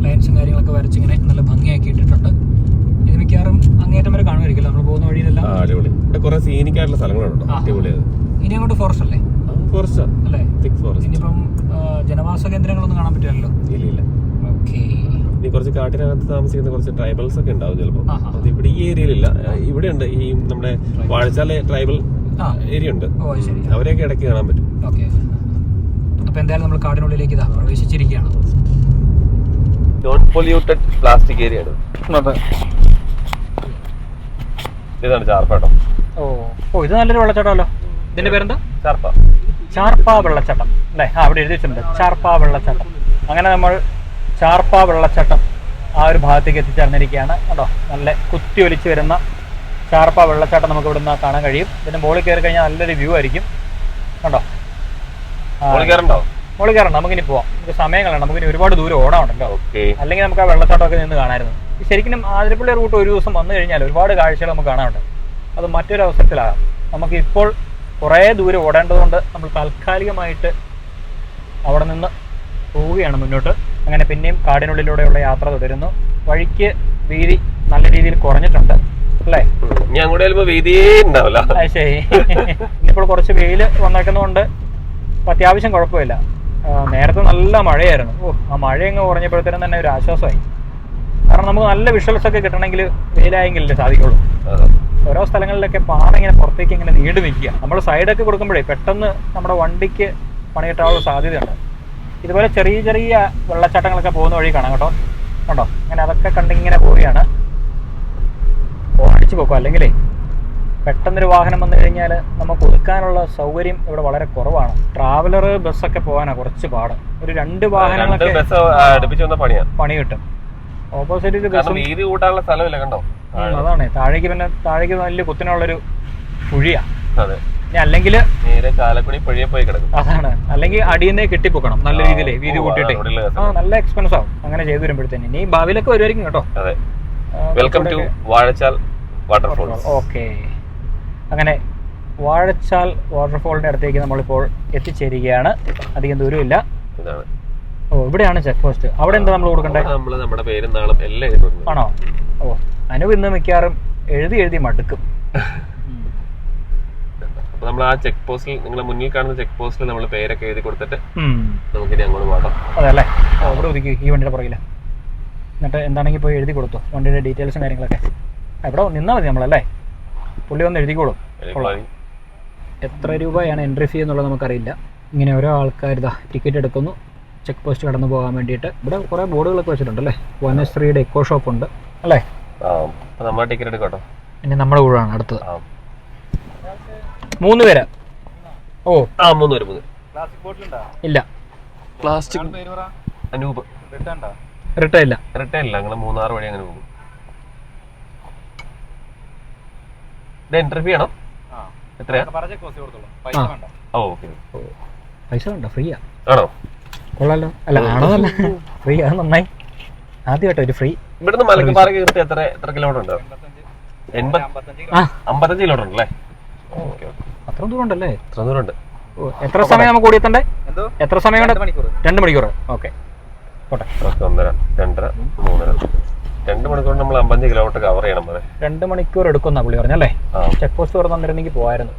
ലൈൻസും കാര്യങ്ങളൊക്കെ വരച്ചിങ്ങനെ നല്ല ഭംഗിയാക്കി ഇട്ടിട്ടുണ്ട്. ഇത് മിക്കവാറും അങ്ങേറ്റം വരെ കാണുമായിരിക്കില്ല നമ്മൾ പോകുന്ന വഴിയിലെല്ലാം. അടിപൊളി. ഇവിടെ കുറെ സീനിക് ആയിട്ടുള്ള സ്ഥലങ്ങളുണ്ട്. അടിപൊളിയാണ്. ഇനി അങ്ങോട്ട് ഫോറസ്റ്റ് അല്ലേ? അല്ലേ? ഇനിയിപ്പം ജനവാസ കേന്ദ്രങ്ങളൊന്നും കാണാൻ പറ്റില്ലല്ലോ. ഇല്ല. ഓക്കെ. ഇനി കുറച്ച് കാട്ടിനകത്ത് താമസിക്കുന്ന കുറച്ച് ട്രൈബൽസ് ഒക്കെ ഉണ്ടാവും ചിലപ്പോൾ. അത് ഇവിടെ ഈ ഏരിയയിലില്ല, ഇവിടെ ഉണ്ട്. ഈ നമ്മുടെ വാഴച്ചാല ട്രൈബൽ ഏരിയ ഉണ്ട്, അവരെയൊക്കെ ഇടയ്ക്ക് കാണാൻ പറ്റും. ഓക്കെ. അപ്പൊ എന്തായാലും നമ്മൾ കാടിനുള്ളിലേക്ക് ഇതാ പ്രവേശിച്ചിരിക്കുകയാണ്. നോൺ പൊല്യൂട്ടഡ് പ്ലാസ്റ്റിക് ഏരിയ ആണ്. ഇതാണ് ചാർപ്പാട്ടോ. ഓ ഇത് നല്ലൊരു വെള്ളച്ചാട്ടമല്ലോ. ഇതിന്റെ പേരെന്താ? ചാർപ്പ വെള്ളച്ചാട്ടം അല്ലേ? അവിടെ എഴുതി വെച്ചിട്ടുണ്ട് ചാർപ്പ വെള്ളച്ചാട്ടം. അങ്ങനെ നമ്മൾ ചാർപ്പ വെള്ളച്ചാട്ടം ആ ഒരു ഭാഗത്തേക്ക് എത്തിച്ചേർന്നിരിക്കുകയാണ് കേട്ടോ. നല്ല കുത്തി ഒലിച്ച് വരുന്ന ചാർപ്പ വെള്ളച്ചാട്ടം നമുക്ക് ഇവിടുന്ന് കാണാൻ കഴിയും. ഇതിന്റെ മുകളിൽ കയറി കഴിഞ്ഞാൽ നല്ലൊരു വ്യൂ ആയിരിക്കും കേട്ടോ. മുകളിൽ കയറണം, നമുക്കിനി പോവാം. നമുക്ക് സമയങ്ങളാണ്, നമുക്കിനി ഒരുപാട് ദൂരം ഓടാനുണ്ടല്ലോ. അല്ലെങ്കിൽ നമുക്ക് ആ വെള്ളച്ചാട്ടമൊക്കെ നിന്ന് കാണാമായിരുന്നു. ശരിക്കും ആതിരപ്പള്ളി റൂട്ട് ഒരു ദിവസം വന്നു കഴിഞ്ഞാൽ ഒരുപാട് കാഴ്ചകൾ നമുക്ക് കാണാനുണ്ട്. അത് മറ്റൊരു അവസരത്തിലാകാം. നമുക്ക് ഇപ്പോൾ കുറേ ദൂരം ഓടേണ്ടതുകൊണ്ട് നമ്മൾ താൽക്കാലികമായിട്ട് അവിടെ നിന്ന് പോവുകയാണ് മുന്നോട്ട്. അങ്ങനെ പിന്നെയും കാടിനുള്ളിലൂടെയുള്ള യാത്ര തുടരുന്നു. വഴിക്ക് വീതി നല്ല രീതിയിൽ കുറഞ്ഞിട്ടുണ്ട് അല്ലേ? ശരി. ഇനിയിപ്പോൾ കുറച്ച് വെയിൽ വന്നേക്കുന്നതുകൊണ്ട് അത്യാവശ്യം കുഴപ്പമില്ല. നേരത്തെ നല്ല മഴയായിരുന്നു. ആ മഴയങ്ങ് കുറഞ്ഞപ്പോഴത്തേനും തന്നെ ഒരു ആശ്വാസമായി. കാരണം നമുക്ക് നല്ല വിഷ്വൽസ് ഒക്കെ കിട്ടണമെങ്കിൽ വെയിലായെങ്കിലല്ലേ സാധിക്കുള്ളൂ. ഓരോ സ്ഥലങ്ങളിലൊക്കെ പാറ ഇങ്ങനെ പുറത്തേക്ക് ഇങ്ങനെ നീണ്ടു നിൽക്കുക. നമ്മൾ സൈഡൊക്കെ കൊടുക്കുമ്പോഴേ പെട്ടെന്ന് നമ്മുടെ വണ്ടിക്ക് പണി കിട്ടാനുള്ള സാധ്യതയുണ്ട്. ഇതുപോലെ ചെറിയ ചെറിയ വെള്ളച്ചാട്ടങ്ങളൊക്കെ പോകുന്ന വഴി കാണാം കേട്ടോ. കണ്ടോ? അങ്ങനെ അതൊക്കെ കണ്ടിങ്ങനെ പോവുകയാണ്. ഓടിച്ചു പോക്കും. അല്ലെങ്കിലേ പെട്ടെന്നൊരു വാഹനം വന്നു കഴിഞ്ഞാൽ നമുക്ക് ഒതുക്കാനുള്ള സൗകര്യം ഇവിടെ വളരെ കുറവാണ്. ട്രാവലർ ബസ്സൊക്കെ പോകാനാണ് കുറച്ച് പാട്. ഒരു 2 വാഹനങ്ങളൊക്കെ പണി കിട്ടും. ഓപ്പോസിറ്റ് അതാണ്. താഴേക്ക് വലിയ കുത്തിനുള്ളൊരു കുഴിയാ. അല്ലെങ്കിൽ അതാണ്, അല്ലെങ്കിൽ അടിയന്നെ കെട്ടിപ്പൊക്കണം നല്ല രീതിയിൽ വീതി കൂട്ടിയിട്ട്. നല്ല എക്സ്പെൻസ് ആവും അങ്ങനെ ചെയ്തു വരുമ്പോഴത്തേന്. ഇനി ഭാവിയിലൊക്കെ വരുമായിരിക്കും കേട്ടോ. Welcome to Vazhachal waterfalls. Okay. അങ്ങനെ വാഴച്ചാൽ വാട്ടർഫോളിന്റെ അടുത്തേക്ക് നമ്മളിപ്പോൾ എത്തിച്ചേരുകയാണ്. അധികം ദൂരമില്ല. ഇവിടെയാണ് ചെക്ക് പോസ്റ്റ്. അവിടെ എന്താ നമ്മൾ കൊടുക്കണ്ടേ? നമ്മുടെ പേരും നാളും എല്ലാം ആണോ? അനു ഇന്ന് മിക്കവാറും എഴുതി മടുക്കും. നമ്മൾ ആ ചെക്ക് പോസ്റ്റിൽ, നിങ്ങളെ മുന്നിൽ കാണുന്ന ചെക്ക് പോസ്റ്റിൽ നമ്മൾ പേരൊക്കെ എഴുതി കൊടുത്തിട്ട് നമുക്കിനി അങ്ങോട്ട് പോകാം. അതെ അല്ലേ? ഇവിടെ ഒതുക്കി ഈ വണ്ടിയുടെ പുറകില്ല. എന്നിട്ട് എന്താണെങ്കിൽ പോയി എഴുതി കൊടുത്തു വണ്ടിയുടെ ഡീറ്റെയിൽസും കാര്യങ്ങളൊക്കെ. ഇവിടെ നിന്നാൽ മതി നമ്മളല്ലേ, പുള്ളി വന്ന് എഴുതിക്കോളും. എത്ര രൂപയാണ് എൻട്രി ഫീ എന്നുള്ളത് നമുക്കറിയില്ല. ഇങ്ങനെ ഓരോ ആൾക്കാർ ഇതാ ടിക്കറ്റ് എടുക്കുന്നു ചെക്ക് പോസ്റ്റ് കടന്നു പോകാൻ വേണ്ടിയിട്ട്. ഇവിടെ കുറേ ബോർഡുകളൊക്കെ വെച്ചിട്ടുണ്ടല്ലേ. വനശ്രീയുടെ എക്കോ ഷോപ്പ് ഉണ്ട് അല്ലേ? ടിക്കറ്റ് എടുക്കട്ടോ. ഇനി നമ്മുടെ കൂടാണ് അടുത്തത്. 3 പേര്. 3 പേര്. ഇല്ല, പ്ലാസ്റ്റിക് അനൂപ് റിട്ടേൺ ഇല്ല. ഞങ്ങൾ 3-6 വഴി അങ്ങനെ പോകും. ഇത് എൻട്രി ഫീ ആണോ? എത്രയാ? പൈസ വേണ്ട, ഫ്രീയാ. ആണോ? കൊള്ളാലോ. അല്ല ആണോന്നല്ല, ഫ്രീ. അത് നന്നായി. ആദ്യമായിട്ട് ഒരു ഫ്രീ. ഇവിടുന്ന് മലക്കപ്പാറ കയറിയിട്ട് എത്ര കിലോമീറ്റർ ഉണ്ട്? 55 കിലോമീറ്റർ ഉണ്ടല്ലേ? അത്ര ദൂരം ഉണ്ടല്ലേ? അത്ര ദൂരം ഉണ്ട്. എത്ര സമയം നമുക്ക് ഓടിയെത്തണ്ടേ? എത്ര സമയം കൊണ്ട്? 2 മണിക്കൂർ. ഓക്കെ, 1.5, 2.5, 3. 2 മണിക്കൂർ നമ്മൾ 55 കിലോമീറ്റർ കവർ ചെയ്യണം. 2 മണിക്കൂർ എടുക്കുന്ന പുള്ളി പറഞ്ഞല്ലേ? ചെക്ക് പോസ്റ്റ് തുറന്നിരുന്നെങ്കിൽ പോയായിരുന്നു.